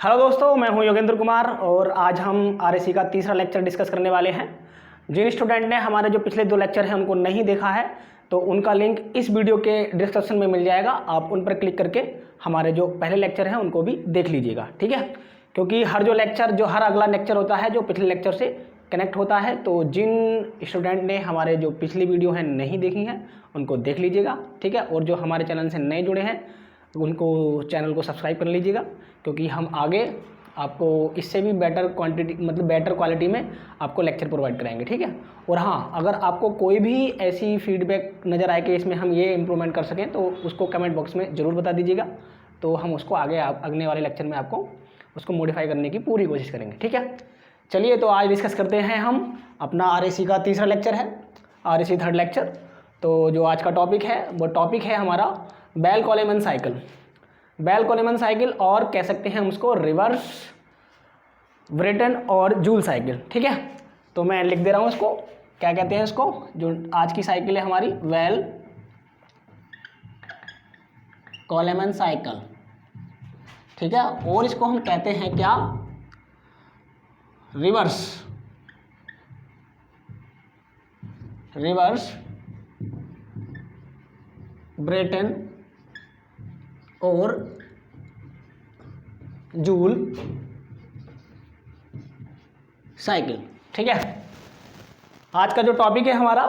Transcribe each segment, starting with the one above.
Hello दोस्तों, मैं हूं योगेंद्र कुमार और आज हम आरएसी का तीसरा लेक्चर डिस्कस करने वाले हैं। जिन स्टूडेंट ने हमारे जो पिछले दो लेक्चर हैं उनको नहीं देखा है तो उनका लिंक इस वीडियो के डिस्क्रिप्शन में मिल जाएगा। आप उन पर क्लिक करके हमारे जो पहले लेक्चर हैं उनको भी देख लीजिएगा, ठीक है। क्योंकि हर अगला लेक्चर होता है जो पिछले लेक्चर से कनेक्ट होता है। तो जिन स्टूडेंट ने हमारे जो पिछली वीडियो हैं नहीं देखी हैं उनको देख लीजिएगा, ठीक है। और जो हमारे चैनल से नए जुड़े हैं उनको चैनल को सब्सक्राइब कर लीजिएगा, क्योंकि हम आगे आपको इससे भी बेटर क्वालिटी में आपको लेक्चर प्रोवाइड कराएंगे, ठीक है। और हाँ, अगर आपको कोई भी ऐसी फीडबैक नज़र आए कि इसमें हम ये इम्प्रूवमेंट कर सकें तो उसको कमेंट बॉक्स में ज़रूर बता दीजिएगा, तो हम उसको अगले वाले लेक्चर में आपको उसको मॉडिफाई करने की पूरी कोशिश करेंगे, ठीक है। चलिए, तो आज डिस्कस करते हैं हम अपना आरएसी का तीसरा लेक्चर है, आरएसी थर्ड लेक्चर। तो जो आज का टॉपिक है वो टॉपिक है हमारा बेल कोलेमन साइकिल। बेल कोलेमन साइकिल और कह सकते हैं हम उसको रिवर्स ब्रेटन और जूल साइकिल, ठीक है। तो मैं लिख दे रहा हूँ इसको, क्या कहते हैं इसको, जो आज की साइकिल है हमारी बेल कोलेमन साइकिल, ठीक है। और इसको हम कहते हैं क्या, रिवर्स ब्रेटन और जूल साइकिल, ठीक है। आज का जो टॉपिक है हमारा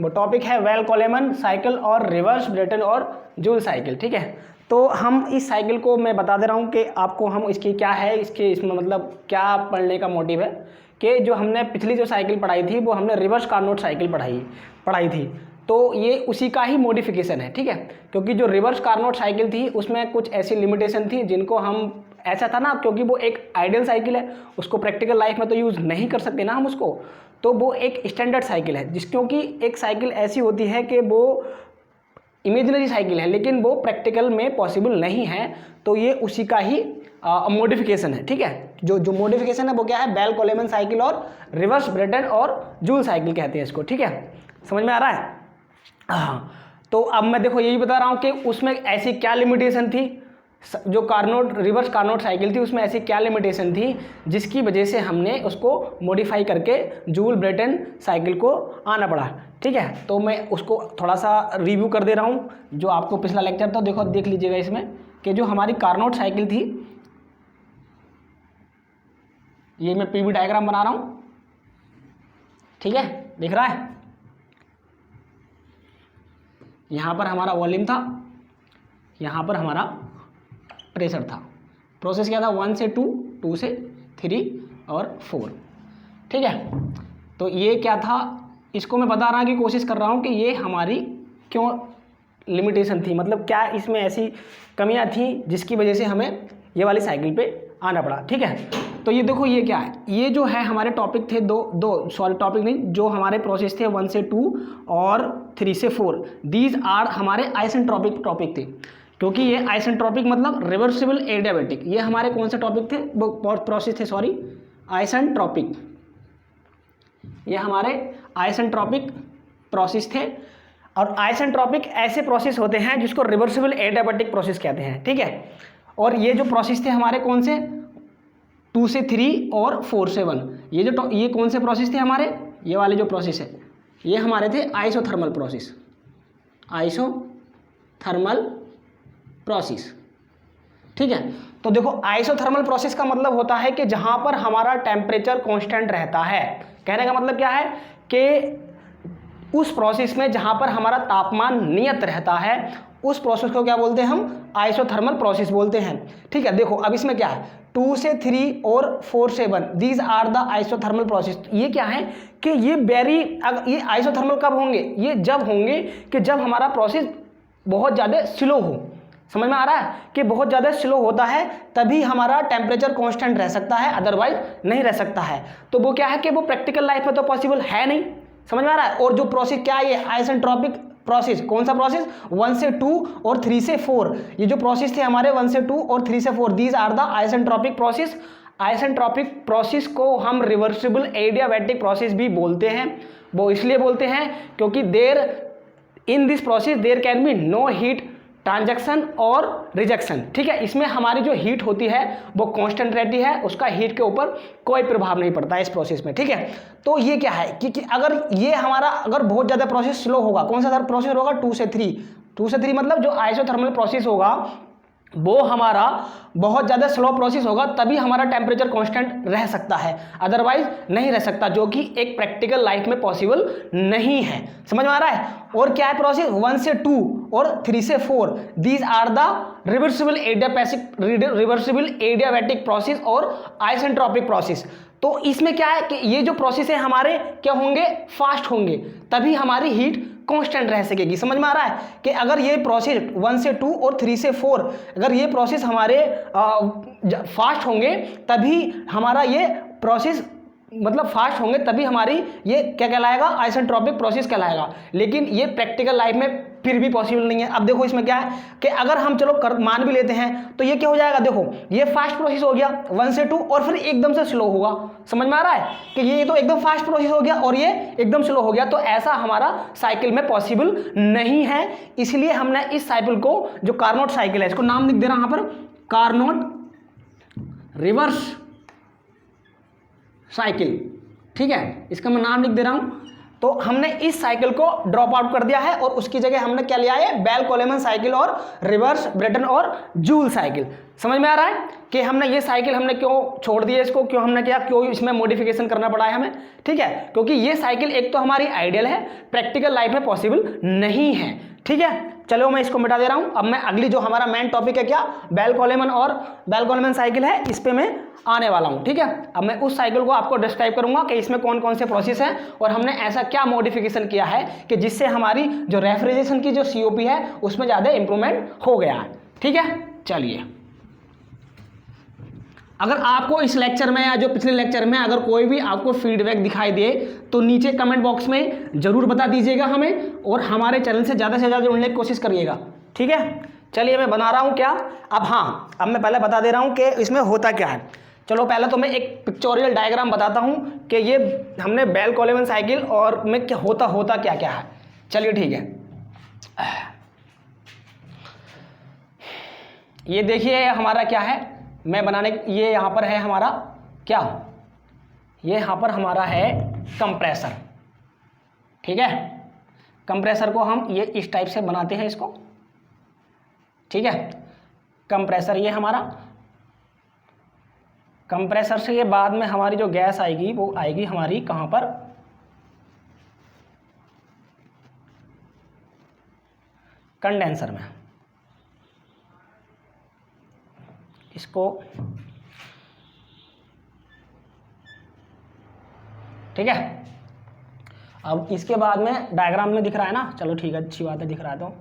वो टॉपिक है बेल कोलेमन साइकिल और रिवर्स ब्रेटन और जूल साइकिल, ठीक है। तो हम इस साइकिल को मैं बता दे रहा हूँ कि आपको हम इसकी क्या है, इसमें मतलब क्या पढ़ने का मोटिव है कि जो हमने पिछली जो साइकिल पढ़ाई थी वो हमने रिवर्स कार्नोट साइकिल पढ़ाई थी। तो ये उसी का ही मॉडिफिकेशन है, ठीक है। क्योंकि जो रिवर्स कार्नोट साइकिल थी उसमें कुछ ऐसी लिमिटेशन थी जिनको हम, ऐसा था ना, क्योंकि वो एक आइडियल साइकिल है, उसको प्रैक्टिकल लाइफ में तो यूज़ नहीं कर सकते ना हम उसको, तो वो एक स्टैंडर्ड साइकिल है। क्योंकि एक साइकिल ऐसी होती है कि वो इमेजिनरी साइकिल है लेकिन वो प्रैक्टिकल में पॉसिबल नहीं है, तो ये उसी का ही मॉडिफिकेशन है, ठीक है। जो मॉडिफिकेशन है वो क्या है, बेल कोलेमन साइकिल और रिवर्स ब्रेटन और जूल साइकिल कहते हैं इसको, ठीक है। समझ में आ रहा है? हाँ, तो अब मैं देखो यही बता रहा हूँ कि उसमें ऐसी क्या लिमिटेशन थी, जो रिवर्स कार्नोट साइकिल थी उसमें ऐसी क्या लिमिटेशन थी जिसकी वजह से हमने उसको मॉडिफाई करके जूल ब्रेटन साइकिल को आना पड़ा, ठीक है। तो मैं उसको थोड़ा सा रिव्यू कर दे रहा हूँ, जो आपको पिछला लेक्चर था देखो देख लीजिएगा इसमें, कि जो हमारी कार्नोट साइकिल थी, ये मैं पीवी डायग्राम बना रहा हूँ, ठीक है, दिख रहा है। यहाँ पर हमारा वॉल्यूम था, यहाँ पर हमारा प्रेशर था। प्रोसेस क्या था, 1 से 2, 2 से 3 और 4, ठीक है। तो ये क्या था, इसको मैं बता रहा की कोशिश कर रहा हूँ कि ये हमारी क्यों लिमिटेशन थी, मतलब क्या इसमें ऐसी कमियां थी जिसकी वजह से हमें ये वाली साइकिल पे आना पड़ा, ठीक है। तो ये देखो ये क्या है, ये जो है हमारे टॉपिक थे टॉपिक नहीं, जो हमारे प्रोसेस थे 1 से 2 और 3 से 4, दीज आर हमारे आइसेंट्रोपिक टॉपिक थे। क्योंकि ये आइसेंट्रोपिक मतलब रिवर्सिबल एडियाबैटिक, ये हमारे कौन से टॉपिक थे, वो प्रोसेस थे, सॉरी, आइसेंट्रोपिक, ये हमारे आइसेंट्रोपिक प्रोसेस थे। और आइसेंट्रोपिक ऐसे प्रोसेस होते हैं जिसको रिवर्सिबल एडियाबैटिक प्रोसेस कहते हैं, ठीक है। और ये जो प्रोसेस थे हमारे कौन से, 2 से 3 और 4 से 1, ये कौन से प्रोसेस थे हमारे, ये वाले जो प्रोसेस है ये हमारे थे आइसोथर्मल प्रोसेस, ठीक है। तो देखो आइसोथर्मल प्रोसेस का मतलब होता है कि जहां पर हमारा टेम्परेचर कांस्टेंट रहता है। कहने का मतलब क्या है कि उस प्रोसेस में जहां पर हमारा तापमान नियत रहता है उस प्रोसेस को क्या बोलते हैं, हम आइसोथर्मल प्रोसेस बोलते हैं, ठीक है। देखो अब इसमें क्या है, 2 से 3 और 4 से 1, these are the isothermal process. ये क्या है कि ये आइसोथर्मल कब होंगे, ये जब होंगे कि जब हमारा प्रोसेस बहुत ज़्यादा स्लो हो। समझ में आ रहा है कि बहुत ज़्यादा स्लो होता है तभी हमारा टेम्परेचर कांस्टेंट रह सकता है, अदरवाइज नहीं रह सकता है। तो वो क्या है कि वो प्रैक्टिकल लाइफ में तो पॉसिबल है नहीं। समझ में आ रहा है। और जो प्रोसेस क्या है, ये आइसेंट्रोपिक प्रोसेस, कौन सा प्रोसेस, 1 से 2 और 3 से 4, ये जो प्रोसेस थे हमारे 1 से 2 और 3 से 4, these are the isentropic process. Isentropic process को हम रिवर्सिबल एडियाबैटिक प्रोसेस भी बोलते हैं। वो इसलिए बोलते हैं क्योंकि in this process there can be no heat transaction और रिजेक्शन, ठीक है। इसमें हमारी जो हीट होती है वो कांस्टेंट रहती है, उसका हीट के ऊपर कोई प्रभाव नहीं पड़ता है इस प्रोसेस में, ठीक है। तो ये क्या है कि अगर ये हमारा अगर बहुत ज़्यादा प्रोसेस स्लो होगा, कौन सा प्रोसेस होगा 2 से 3 मतलब जो आइसोथर्मल प्रोसेस होगा वो हमारा बहुत ज़्यादा स्लो प्रोसेस होगा, तभी हमारा टेम्परेचर कांस्टेंट रह सकता है, अदरवाइज नहीं रह सकता, जो कि एक प्रैक्टिकल लाइफ में पॉसिबल नहीं है। समझ में आ रहा है। और क्या है प्रोसेस 1 से 2 और 3 से 4, these are the reversible adiabatic process और आइसेंट्रोपिक प्रोसेस। तो इसमें क्या है कि ये जो प्रोसेस है हमारे क्या होंगे, फास्ट होंगे, तभी हमारी हीट कांस्टेंट रह सकेगी। समझ में आ रहा है कि अगर ये प्रोसेस 1 से 2 और 3 से 4 अगर ये प्रोसेस हमारे फास्ट होंगे तभी हमारा ये प्रोसेस मतलब फास्ट होंगे तभी हमारी ये क्या कहलाएगा, आइसेंट्रोपिक प्रोसेस कहलाएगा। लेकिन ये प्रैक्टिकल लाइफ में फिर भी पॉसिबल नहीं है। अब देखो इसमें क्या है कि अगर हम चलो मान भी लेते हैं तो ये क्या हो जाएगा, देखो ये फास्ट प्रोसेस हो गया 1 से 2 और फिर एकदम से स्लो होगा। समझ में आ रहा है कि ये तो एकदम फास्ट प्रोसेस हो गया और ये एकदम स्लो हो गया, तो ऐसा हमारा साइकिल में पॉसिबल नहीं है। इसलिए हमने इस साइकिल को जो कार्नोट साइकिल है इसको नाम लिख दे रहा हूं यहां पर, कार्नोट रिवर्स साइकिल, ठीक है, इसका मैं नाम लिख दे रहा हूं। तो हमने इस साइकिल को ड्रॉप आउट कर दिया है और उसकी जगह हमने क्या लिया है, बेल कोलेमन साइकिल और रिवर्स ब्रेटन और जूल साइकिल। समझ में आ रहा है कि हमने ये साइकिल हमने क्यों छोड़ दी है, इसको क्यों हमने किया, क्यों इसमें मॉडिफिकेशन करना पड़ा है हमें, ठीक है, क्योंकि ये साइकिल एक तो हमारी आइडियल है, प्रैक्टिकल लाइफ में पॉसिबल नहीं है, ठीक है। चलो मैं इसको मिटा दे रहा हूं। अब मैं अगली जो हमारा मेन टॉपिक है क्या, बेल कोलेमन साइकिल है, इस पे मैं आने वाला हूं, ठीक है। अब मैं उस साइकिल को आपको डिस्क्राइब करूंगा कि इसमें कौन कौन से प्रोसेस हैं और हमने ऐसा क्या मॉडिफिकेशन किया है कि जिससे हमारी जो रेफ्रिजरेशन की जो सीओपी है उसमें ज़्यादा इंप्रूवमेंट हो गया है, ठीक है। चलिए, अगर आपको इस लेक्चर में या जो पिछले लेक्चर में अगर कोई भी आपको फीडबैक दिखाई दे तो नीचे कमेंट बॉक्स में जरूर बता दीजिएगा हमें, और हमारे चैनल से ज़्यादा जुड़ने की कोशिश करिएगा, ठीक है। चलिए मैं बना रहा हूँ क्या, अब हाँ, अब मैं पहले बता दे रहा हूँ कि इसमें होता क्या है। चलो पहले तो मैं एक पिक्चोरियल डायग्राम बताता हूँ कि ये हमने बेल कोलेमन साइकिल और में क्या होता क्या क्या है। चलिए ठीक है, ये देखिए हमारा क्या है, मैं बनाने ये यहाँ पर है हमारा क्या, ये यहाँ पर हमारा है कंप्रेसर, ठीक है। कंप्रेसर को हम ये इस टाइप से बनाते हैं इसको, ठीक है। कंप्रेसर ये हमारा, कंप्रेसर से ये बाद में हमारी जो गैस आएगी वो आएगी हमारी कहाँ पर, कंडेंसर में। इसको ठीक है। अब इसके बाद में डायग्राम में दिख रहा है ना, चलो ठीक है, अच्छी बात है, दिख रहा है। तो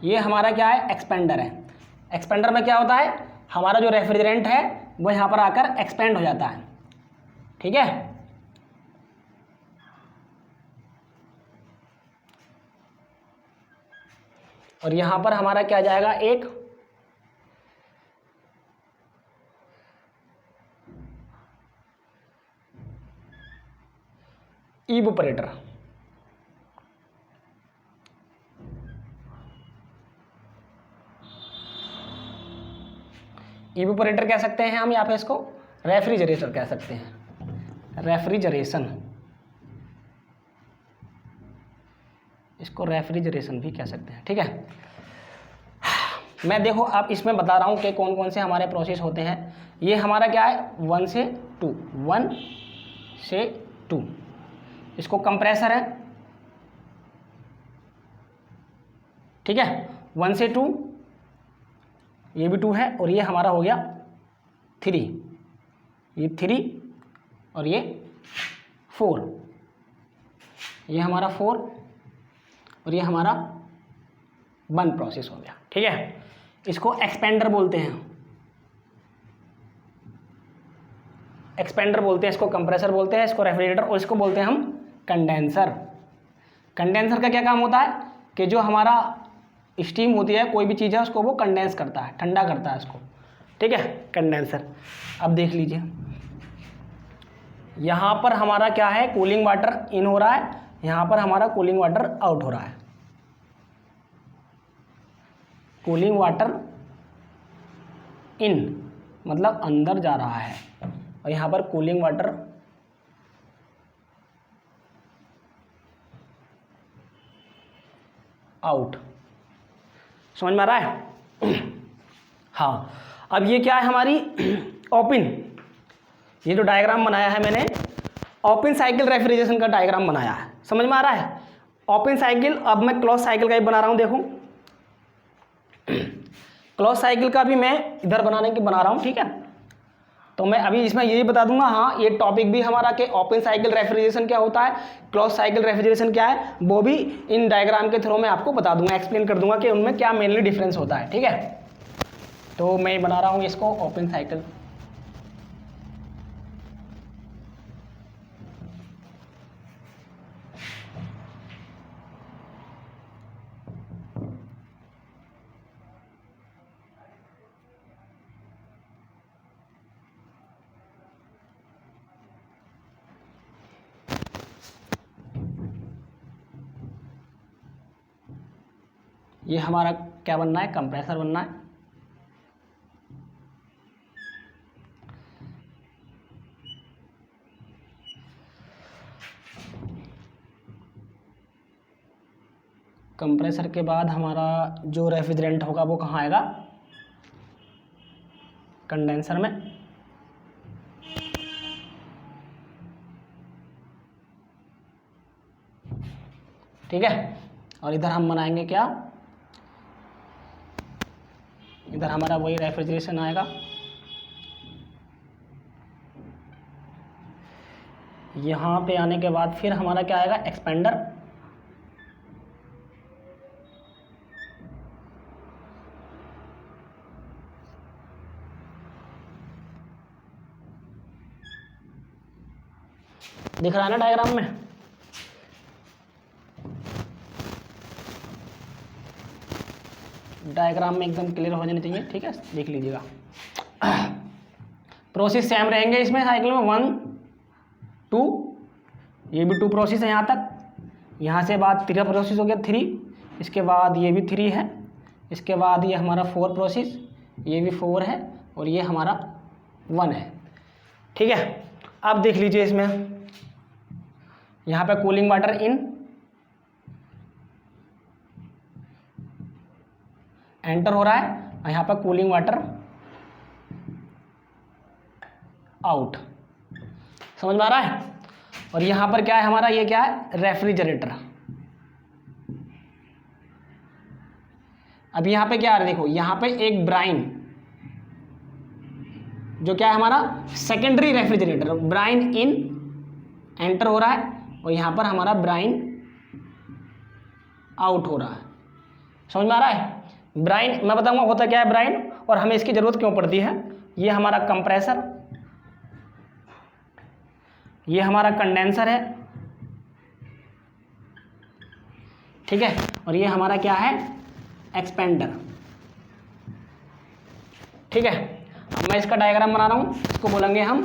ये हमारा क्या है, एक्सपेंडर है। एक्सपेंडर में क्या होता है, हमारा जो रेफ्रिजरेंट है वो यहाँ पर आकर एक्सपेंड हो जाता है, ठीक है। और यहां पर हमारा क्या जाएगा, एक इवेपोरेटर, इवेपोरेटर कह सकते हैं हम, यहाँ पे इसको रेफ्रिजरेटर कह सकते हैं, रेफ्रिजरेशन, इसको रेफ्रिजरेशन भी कह सकते हैं, ठीक है। मैं देखो अब इसमें बता रहा हूँ कि कौन कौन से हमारे प्रोसेस होते हैं। ये हमारा क्या है 1 से 2, इसको कंप्रेसर है, ठीक है। 1 से 2, ये भी 2 है, और ये हमारा हो गया 3, ये 3 और ये 4, ये हमारा 4 और ये हमारा 1 प्रोसेस हो गया, ठीक है। इसको एक्सपेंडर बोलते हैं, एक्सपेंडर बोलते हैं, इसको कंप्रेसर बोलते हैं, इसको रेफ्रिजरेटर, और इसको बोलते हैं हम कंडेंसर। कंडेंसर का क्या काम होता है कि जो हमारा स्टीम होती है, कोई भी चीज़ है उसको वो कंडेंस करता है, ठंडा करता है उसको, ठीक है, कंडेंसर। अब देख लीजिए यहाँ पर हमारा क्या है, कूलिंग वाटर इन हो रहा है, यहाँ पर हमारा कूलिंग वाटर आउट हो रहा है। कूलिंग वाटर इन मतलब अंदर जा रहा है और यहाँ पर कूलिंग वाटर आउट। समझ में आ रहा है? हाँ, अब ये क्या है हमारी ओपन, ये जो डायग्राम बनाया है मैंने ओपन साइकिल रेफ्रिजरेशन का डायग्राम बनाया है। समझ में आ रहा है? ओपन साइकिल, अब मैं क्लोज साइकिल का ही बना रहा हूँ। देखो क्लोज साइकिल का भी मैं इधर बनाने की बना रहा हूँ, ठीक है। तो मैं अभी इसमें यही बता दूंगा, हाँ ये टॉपिक भी हमारा कि ओपन साइकिल रेफ्रिजरेशन क्या होता है, क्लोज साइकिल रेफ्रिजरेशन क्या है, वो भी इन डायग्राम के थ्रू मैं आपको बता दूंगा, एक्सप्लेन कर दूंगा कि उनमें क्या मेनली डिफरेंस होता है, ठीक है। तो मैं बना रहा हूँ इसको ओपन साइकिल। ये हमारा क्या बनना है, कंप्रेसर बनना है। कंप्रेसर के बाद हमारा जो रेफ्रिजरेंट होगा वो कहाँ आएगा, कंडेंसर में। ठीक है, और इधर हम बनाएंगे क्या, इधर हमारा वही रेफ्रिजरेशन आएगा। यहाँ पे आने के बाद फिर हमारा क्या आएगा, एक्सपेंडर। दिख रहा है ना डायग्राम में? डायग्राम में एकदम क्लियर हो जानी चाहिए, ठीक है, देख लीजिएगा। प्रोसेस सेम रहेंगे इसमें साइकिल में, 1 2, ये भी 2 प्रोसेस है यहाँ तक। यहाँ से बाद 3 प्रोसेस हो गया 3, इसके बाद ये भी 3 है, इसके बाद ये हमारा 4 प्रोसेस, ये भी 4 है और ये हमारा 1 है, ठीक है। अब देख लीजिए इसमें यहाँ पे कूलिंग वाटर इन एंटर हो रहा है और यहाँ पर कूलिंग वाटर आउट। समझ में आ रहा है? और यहाँ पर क्या है हमारा, ये क्या है, रेफ्रिजरेटर। अब यहाँ पे क्या आ रहा है, देखो यहाँ पे एक ब्राइन, जो क्या है हमारा secondary refrigerator, brine in enter हो रहा है और यहाँ पर हमारा ब्राइन आउट हो रहा है। समझ में आ रहा है? ब्राइन मैं बताऊंगा होता क्या है ब्राइन, और हमें इसकी ज़रूरत क्यों पड़ती है। ये हमारा कंप्रेसर, ये हमारा कंडेंसर है, ठीक है, और ये हमारा क्या है, एक्सपेंडर, ठीक है। अब मैं इसका डायग्राम बना रहा हूँ, इसको बोलेंगे हम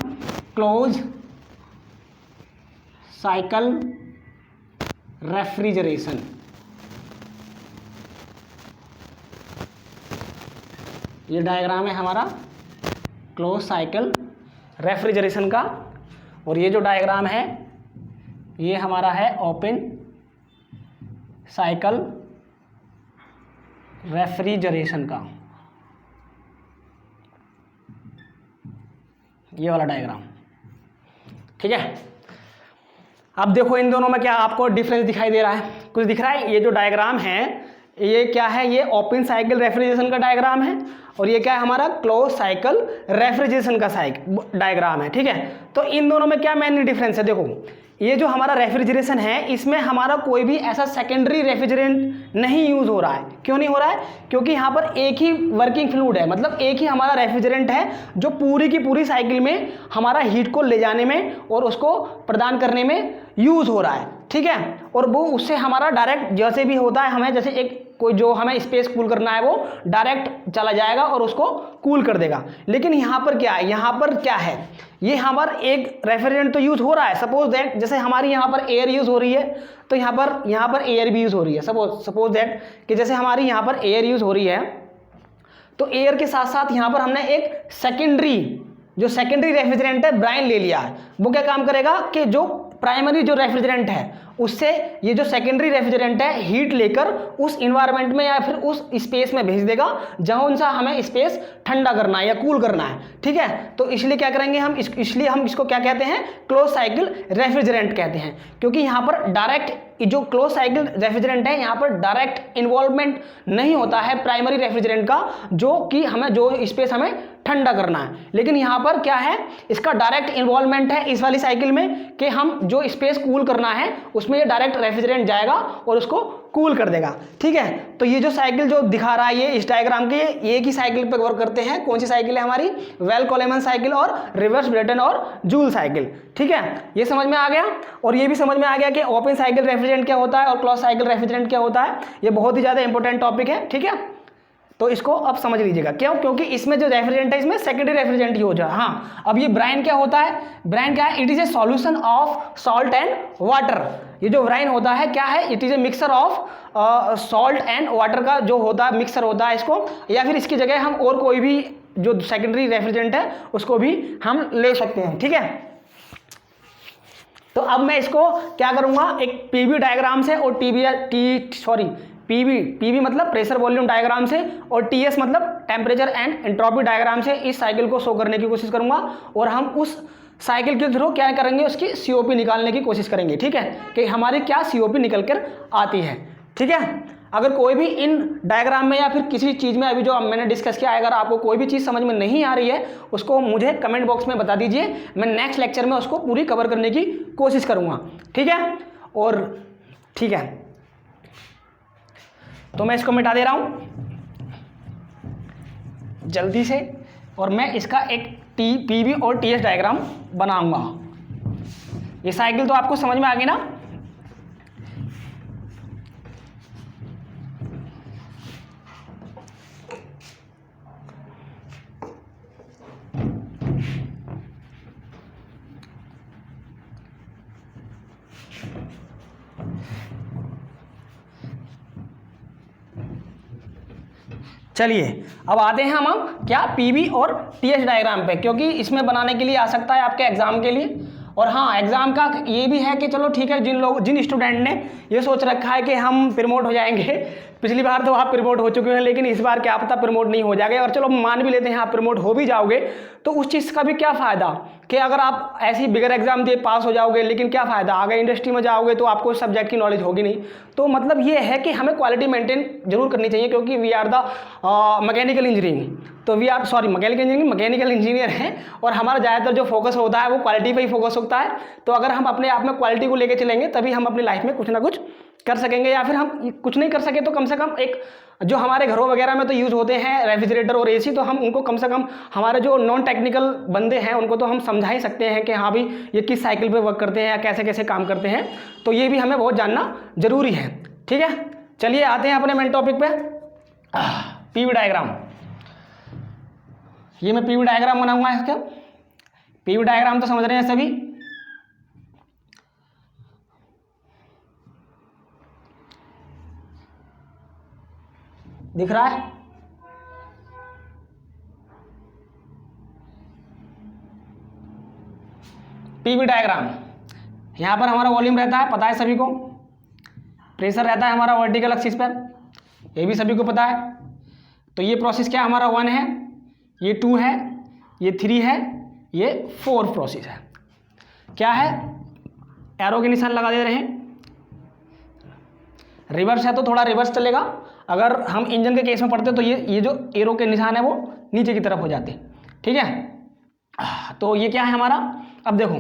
क्लोज साइकिल रेफ्रिजरेशन। ये डायग्राम है हमारा क्लोज साइकिल रेफ्रिजरेशन का, और ये जो डायग्राम है ये हमारा है ओपन साइकिल रेफ्रिजरेशन का, ये वाला डायग्राम, ठीक है। अब देखो इन दोनों में क्या आपको डिफरेंस दिखाई दे रहा है, कुछ दिख रहा है। ये जो डायग्राम है ये क्या है, ये ओपन साइकिल रेफ्रिजरेशन का डायग्राम है, और ये क्या है हमारा क्लोज साइकिल रेफ्रिजरेशन का डायग्राम है, ठीक है। तो इन दोनों में क्या मेन डिफरेंस है, देखो ये जो हमारा रेफ्रिजरेशन है इसमें हमारा कोई भी ऐसा सेकेंडरी रेफ्रिजरेंट नहीं यूज हो रहा है। क्यों नहीं हो रहा है? क्योंकि यहाँ पर एक ही वर्किंग फ्लूइड है, मतलब एक ही हमारा रेफ्रिजरेंट है जो पूरी की पूरी साइकिल में हमारा हीट को ले जाने में और उसको प्रदान करने में यूज हो रहा है, ठीक है। और वो उससे हमारा डायरेक्ट जैसे भी होता है, हमें जैसे एक कोई जो हमें स्पेस कूल करना है वो डायरेक्ट चला जाएगा और उसको कूल कर देगा। लेकिन यहाँ पर क्या है, यहाँ पर क्या है, ये यहाँ पर एक रेफ्रिजरेंट तो यूज़ हो रहा है। सपोज दैट जैसे हमारी यहाँ पर एयर यूज़ हो रही है तो यहाँ पर एयर भी यूज़ हो रही है। सपोज दैट कि जैसे हमारी यहाँ पर एयर यूज़ हो रही है तो एयर के साथ साथ यहाँ पर हमने एक सेकेंडरी रेफ्रिजरेंट है ब्राइन ले लिया है। वो क्या काम करेगा कि जो प्राइमरी जो रेफ्रिजरेंट है उससे ये जो सेकेंडरी रेफ्रिजरेंट है हीट लेकर उस इन्वायरमेंट में या फिर उस स्पेस में भेज देगा जहाँ सा हमें स्पेस ठंडा करना है या कूल करना है। ठीक है, तो इसलिए क्या करेंगे हम इसलिए हम इसको क्या कहते हैं, क्लोज साइकिल रेफ्रिजरेंट कहते हैं। क्योंकि यहाँ पर डायरेक्ट जो क्लोज साइकिल रेफ्रिजरेंट है यहाँ पर डायरेक्ट इन्वॉल्वमेंट नहीं होता है प्राइमरी रेफ्रिजरेंट का, जो कि हमें जो स्पेस हमें ठंडा करना है। लेकिन यहाँ पर क्या है, इसका डायरेक्ट इन्वॉल्वमेंट है इस वाली साइकिल में कि हम जो स्पेस कूल करना है उसमें ये डायरेक्ट रेफ्रिजरेंट जाएगा और उसको कूल कर देगा। ठीक है, तो ये जो साइकिल जो दिखा रहा है ये इस डायग्राम के ये एक ही साइकिल पे वर्क करते हैं। कौन सी साइकिल है हमारी, वेल कोलेमन साइकिल और रिवर्स ब्रेटन और जूल साइकिल। ठीक है, ये समझ में आ गया। और ये भी समझ में आ गया कि ओपन साइकिल रेफ्रिजरेंट क्या होता है और क्लोज साइकिल रेफ्रिजरेंट क्या होता है। ये बहुत ही ज़्यादा इंपॉर्टेंट टॉपिक है। ठीक है, तो इसको अब समझ लीजिएगा। क्यों, क्योंकि इसमें जो रेफ्रिजरेंट है इसमें सेकेंडरी रेफ्रिजरेंट यूज है। हाँ, अब ये ब्राइन क्या होता है, ब्राइन क्या है, it is a solution of salt and water. ये जो ब्राइन होता है क्या है, it is a mixer of salt and water का जो होता है मिक्सर होता है इसको, या फिर इसकी जगह हम और कोई भी जो सेकेंडरी रेफ्रिजरेंट है उसको भी हम ले सकते हैं। ठीक है, तो अब मैं इसको क्या करूंगा, एक पीवी डायग्राम से और पीवी मतलब प्रेशर वॉल्यूम डायग्राम से और टीएस मतलब टेम्परेचर एंड एंट्रोपी डायग्राम से इस साइकिल को शो करने की कोशिश करूंगा। और हम उस साइकिल के थ्रू क्या करेंगे, उसकी सीओपी निकालने की कोशिश करेंगे। ठीक है, कि हमारी क्या सीओपी निकल कर आती है। ठीक है, अगर कोई भी इन डायग्राम में या फिर किसी चीज़ में अभी जो मैंने डिस्कस किया, अगर आपको कोई भी चीज़ समझ में नहीं आ रही है उसको मुझे कमेंट बॉक्स में बता दीजिए। मैं नेक्स्ट लेक्चर में उसको पूरी कवर करने की कोशिश करूँगा। ठीक है, और ठीक है, तो मैं इसको मिटा दे रहा हूँ जल्दी से और मैं इसका एक पीवी और टीएस डायग्राम बनाऊंगा। ये साइकिल तो आपको समझ में आ गई ना। चलिए अब आते हैं हम क्या पीवी और टीएस डायग्राम पे, क्योंकि इसमें बनाने के लिए आ सकता है आपके एग्जाम के लिए। और हाँ, एग्जाम का ये भी है कि चलो ठीक है, जिन स्टूडेंट ने ये सोच रखा है कि हम प्रमोट हो जाएंगे, पिछली बार तो आप प्रमोट हो चुके हैं लेकिन इस बार क्या पता प्रमोट नहीं हो जाएगा, और चलो मान भी लेते हैं आप प्रमोट हो भी जाओगे तो उस चीज़ का भी क्या फ़ायदा कि अगर आप ऐसी बिगर एग्जाम दिए पास हो जाओगे, लेकिन क्या फ़ायदा, आगे इंडस्ट्री में जाओगे तो आपको सब्जेक्ट की नॉलेज होगी नहीं। तो मतलब ये है कि हमें क्वालिटी मेंटेन जरूर करनी चाहिए, क्योंकि we are the mechanical engineering, तो मैकेनिकल इंजीनियर हैं और हमारा ज़्यादातर जो फोकस होता है वो क्वालिटी पे ही फोकस होता है। तो अगर हम अपने आप में क्वालिटी को लेकर चलेंगे तभी हम अपनी लाइफ में कुछ ना कुछ कर सकेंगे, या फिर हम कुछ नहीं कर सके तो कम से कम एक जो हमारे घरों वगैरह में तो यूज़ होते हैं रेफ्रिजरेटर और एसी, तो हम उनको कम से कम हमारे जो नॉन टेक्निकल बंदे हैं उनको तो हम समझा ही सकते हैं कि हाँ भाई ये किस साइकिल पे वर्क करते हैं या कैसे कैसे काम करते हैं। तो ये भी हमें बहुत जानना जरूरी है। ठीक है, चलिए आते हैं अपने मेन टॉपिक पे, पीवी डायग्राम। ये मैं पीवी डायग्राम बनाऊंगा इसका। पीवी डायग्राम तो समझ रहे हैं सभी। दिख रहा है, पीवी डायग्राम। यहां पर हमारा वॉल्यूम रहता है, पता है सभी को। प्रेशर रहता है हमारा वर्टिकल एक्सिस पर, ये भी सभी को पता है। तो ये प्रोसेस क्या हमारा 1 है, ये 2 है, ये 3 है, ये 4 प्रोसेस है। क्या है, एरो के निशान लगा दे रहे हैं। रिवर्स है तो थोड़ा रिवर्स चलेगा, अगर हम इंजन के केस में पढ़ते तो ये जो एरो के निशान है वो नीचे की तरफ हो जाते। ठीक है, तो ये क्या है हमारा, अब देखो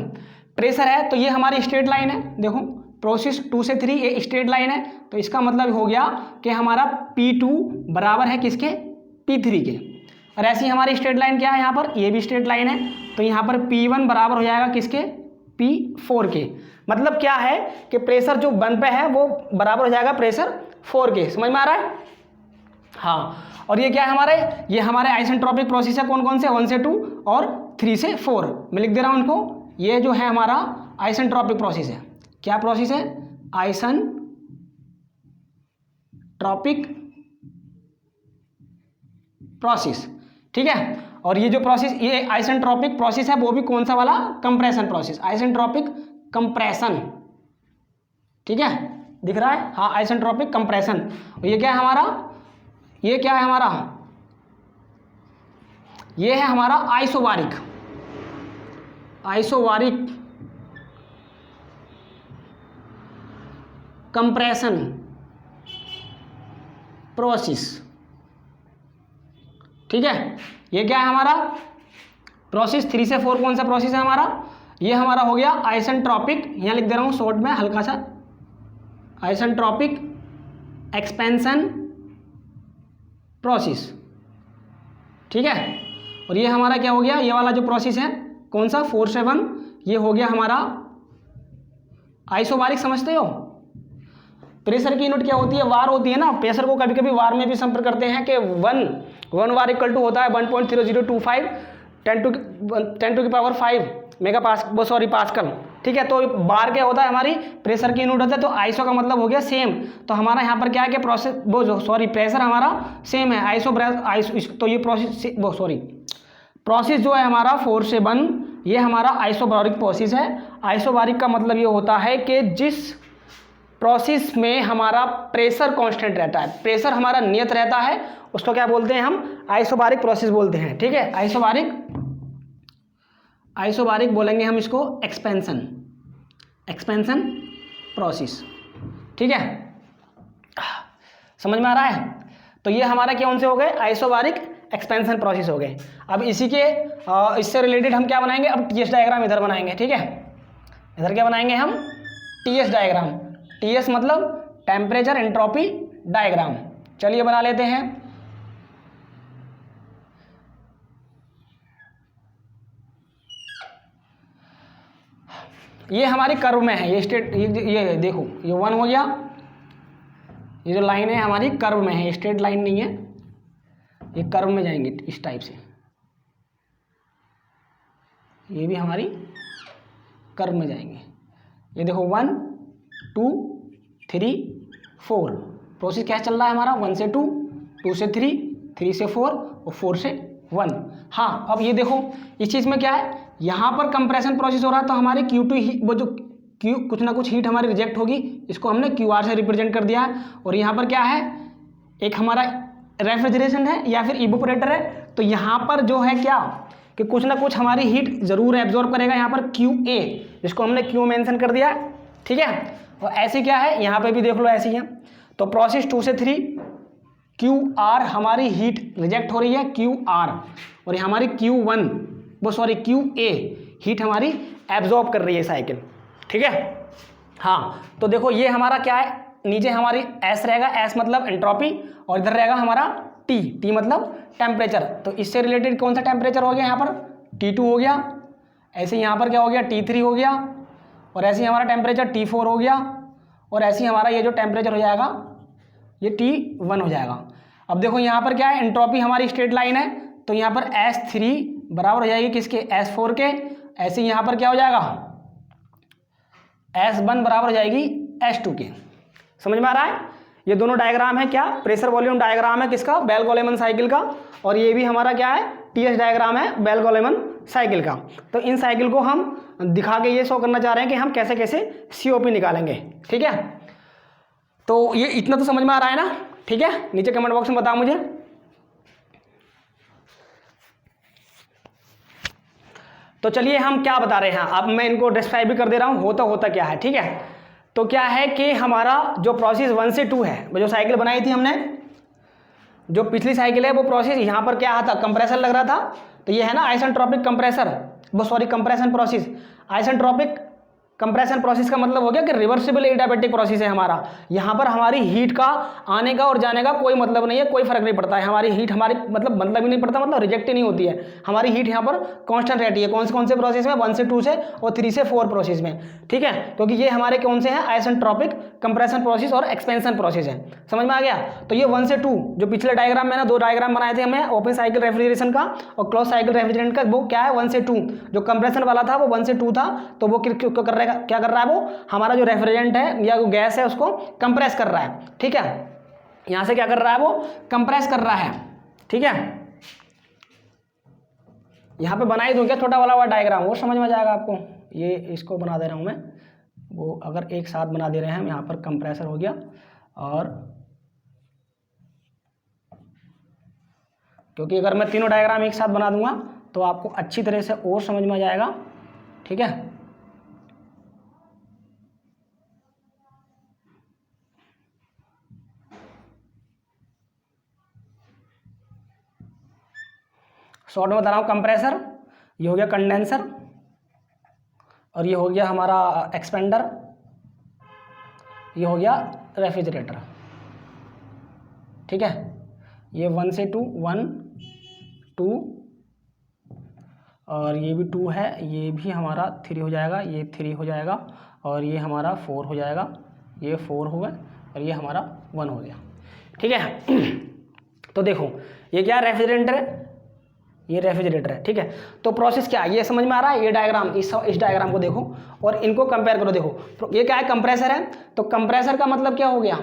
प्रेशर है तो ये हमारी स्ट्रेट लाइन है। देखो प्रोसेस 2 से 3 ये स्ट्रेट लाइन है, तो इसका मतलब हो गया कि हमारा P2 बराबर है किसके, P3 के। और ऐसी हमारी स्ट्रेट लाइन क्या है यहाँ पर, ये भी स्ट्रेट लाइन है, तो यहाँ पर P1 बराबर हो जाएगा किसके, P4 के। मतलब क्या है कि प्रेशर जो 1 पे है वो बराबर हो जाएगा प्रेशर 4 के। समझ में आ रहा है। हाँ, और ये क्या है हमारे, ये हमारे आइसेंट्रोपिक प्रोसेस है, कौन कौन से, 1 से 2 और 3 से 4। मैं लिख दे रहा हूँ उनको, ये जो है हमारा आइसेंट्रोपिक प्रोसेस है। क्या प्रोसेस है, आइसेंट्रोपिक प्रोसेस, ठीक है। और ये जो प्रोसेस, ये आइसेंट्रोपिक प्रोसेस है, वो भी कौन सा वाला, कंप्रेशन प्रोसेस, आइसेंट्रोपिक कंप्रेशन, ठीक है, दिख रहा है, हाँ, आइसेंट्रोपिक कंप्रेशन। ये क्या है हमारा, ये क्या है हमारा, ये है हमारा आइसोबारिक, आइसोबारिक कंप्रेशन प्रोसेस, ठीक है। ये क्या है हमारा प्रोसेस, 3 से 4 कौन सा प्रोसेस है हमारा, ये हमारा हो गया आइसेंट्रोपिक, यहाँ लिख दे रहा हूँ शॉर्ट में हल्का सा, आइसेंट्रोपिक एक्सपेंशन प्रोसेस, ठीक है। और ये हमारा क्या हो गया, ये वाला जो प्रोसेस है कौन सा, 4 से 1, ये हो गया हमारा आइसोबारिक। समझते हो, प्रेशर की यूनिट क्या होती है, वार होती है ना, प्रेशर को कभी कभी वार में भी संपर्क करते हैं कि 1 वार इक्वल टू होता है 1.0025 10 टू की पावर 5 पास्कल, ठीक है। तो बार क्या होता है, हमारी प्रेशर की यूनिट होता है, तो आइसो का मतलब हो गया सेम। तो हमारा यहाँ पर क्या है कि प्रोसेस प्रेशर हमारा सेम है, तो ये प्रोसेस जो है हमारा 4 से 1, ये हमारा आइसोबारिक प्रोसेस है। आइसोबारिक का मतलब ये होता है कि जिस प्रोसेस में हमारा प्रेशर कांस्टेंट रहता है, प्रेशर हमारा नियत रहता है, उसको क्या बोलते हैं हम, आइसोबारिक प्रोसेस बोलते हैं, ठीक है। आइसोबारिक बोलेंगे हम इसको एक्सपेंशन प्रोसेस, ठीक है, समझ में आ रहा है। तो ये हमारा कौन से हो गए, आइसोबारिक एक्सपेंशन प्रोसेस हो गए। अब इसी के इससे रिलेटेड हम क्या बनाएंगे, अब टीएस डायग्राम इधर बनाएंगे, ठीक है। इधर क्या बनाएंगे हम, टीएस डायग्राम, टीएस मतलब टेम्परेचर एंट्रोपी डायग्राम। चलिए बना लेते हैं। ये हमारी कर्व में है, ये स्ट्रेट, ये देखो, ये 1 हो गया, ये जो लाइन है हमारी कर्व में है, स्ट्रेट लाइन नहीं है, ये कर्व में जाएंगे इस टाइप से, ये भी हमारी कर्व में जाएंगे। ये देखो 1 2 3 4, प्रोसेस क्या चल रहा है हमारा, 1 से 2, 2 से 3, 3 से 4 और 4 से 1। हाँ, अब ये देखो इस चीज़ में क्या है, यहाँ पर कंप्रेशन प्रोसेस हो रहा है, तो हमारी Q2 वो जो Q कुछ ना कुछ हीट हमारी रिजेक्ट होगी, इसको हमने QR से रिप्रेजेंट कर दिया है। और यहाँ पर क्या है, एक हमारा रेफ्रिजरेशन है या फिर इवोपरेटर है, तो यहाँ पर जो है क्या कि कुछ ना कुछ हमारी हीट जरूर एब्जॉर्ब करेगा, यहाँ पर QA, जिसको हमने Q मेंशन कर दिया, ठीक है। और ऐसे क्या है, यहाँ पे भी देख लो ऐसी है। तो प्रोसेस 2 से 3 QR हमारी हीट रिजेक्ट हो रही है, QR, और हमारी QA हीट हमारी एब्जॉर्ब कर रही है साइकिल, ठीक है। हाँ, तो देखो ये हमारा क्या है, नीचे हमारी S रहेगा, S मतलब एंट्रोपी, और इधर रहेगा हमारा T मतलब टेम्परेचर। तो इससे रिलेटेड कौन सा टेम्परेचर हो गया, यहाँ पर T2 हो गया, ऐसे यहाँ पर क्या हो गया, T3 हो गया, और ऐसे ही हमारा टेम्परेचर T4 हो गया, और ऐसे ही हमारा ये जो टेम्परेचर हो जाएगा ये T1 हो जाएगा। अब देखो यहाँ पर क्या है, एंट्रोपी हमारी स्ट्रेट लाइन है, तो यहाँ पर S3 बराबर हो जाएगी किसके, S4 के। ऐसे यहाँ पर क्या हो जाएगा, S1 बराबर हो जाएगी S2 के। समझ में आ रहा है, ये दोनों डायग्राम है क्या, प्रेशर वॉल्यूम डायग्राम है किसका, बेल कोलेमन साइकिल का, और ये भी हमारा क्या है, टीएस डायग्राम है बेल कोलेमन साइकिल का। तो इन साइकिल को हम दिखा के ये शो करना चाह रहे हैं कि हम कैसे कैसे COP निकालेंगे, ठीक है। तो ये इतना तो समझ में आ रहा है ना, ठीक है। नीचे कमेंट बॉक्स में बताओ मुझे। तो चलिए हम क्या बता रहे हैं, अब मैं इनको डिस्क्राइब भी कर दे रहा हूँ, होता क्या है, ठीक है। तो क्या है कि हमारा जो प्रोसेस 1 से 2 है, वो जो साइकिल बनाई थी हमने, जो पिछली साइकिल है, वो प्रोसेस यहाँ पर क्या था, कंप्रेसर लग रहा था, तो ये है ना isentropic compressor, compression process. Isentropic compression process का मतलब हो गया कि रिवर्सिबल एडियाबैटिक प्रोसेस है हमारा। यहाँ पर हमारी हीट का आने का और जाने का कोई मतलब नहीं है, कोई फर्क नहीं पड़ता है। हमारी हीट हमारी मतलब ही नहीं पड़ता, मतलब रिजेक्ट ही नहीं होती है। हमारी हीट यहाँ पर कांस्टेंट रहती है। कौन से प्रोसेस में? 1 से 2 से और 3 से 4 प्रोसेस में, ठीक है। क्योंकि ये हमारे कौन से हैं? आइसेंट्रोपिक कंप्रेशन प्रोसेस और एक्सपेंशन प्रोसेस है। समझ में आ गया? तो ये 1 से 2 जो पिछले डायग्राम में ना 2 डायग्राम बनाए थे हमें, ओपन साइकिल रेफ्रिजरेशन का और क्लोज साइकिल रेफ्रिजरेंट का, वो क्या है? 1 से 2। जो कंप्रेशन वाला था वो 1 से 2 था, तो वो क्या कर रहा है? वो हमारा जो रेफ्रिजरेंट है या गैस है उसको कंप्रेस कर रहा है, ठीक है। यहां से क्या कर रहा है? वो कंप्रेस कर रहा है, ठीक है। यहां पे बना ही दूं क्या छोटा वाला हुआ डायग्राम? वो समझ में जाएगा आपको। ये इसको बना दे रहा हूं मैं, वो अगर एक साथ बना दे रहे हैं हम। यहाँ पर कंप्रेसर हो गया, और क्योंकि अगर मैं तीनों डायग्राम एक साथ बना दूंगा तो आपको अच्छी तरह से और समझ में आ जाएगा, ठीक है। शॉर्ट में बता रहा हूँ। कंप्रेसर, ये हो गया कंडेंसर, और ये हो गया हमारा एक्सपेंडर, ये हो गया रेफ्रिजरेटर, ठीक है। ये 1 से 2, 1 2, और ये भी 2 है, ये भी हमारा 3 हो जाएगा, ये 3 हो जाएगा, और ये हमारा 4 हो जाएगा, ये 4 हो गया, और ये हमारा 1 हो गया, ठीक है। तो देखो ये क्या रेफ्रिजरेटर है? ये रेफ्रिजरेटर है, ठीक है। तो प्रोसेस क्या है ये समझ में आ रहा है? ये डायग्राम, इस डायग्राम को देखो और इनको कंपेयर करो। देखो ये क्या है? कंप्रेसर है। तो कंप्रेसर का मतलब क्या हो गया?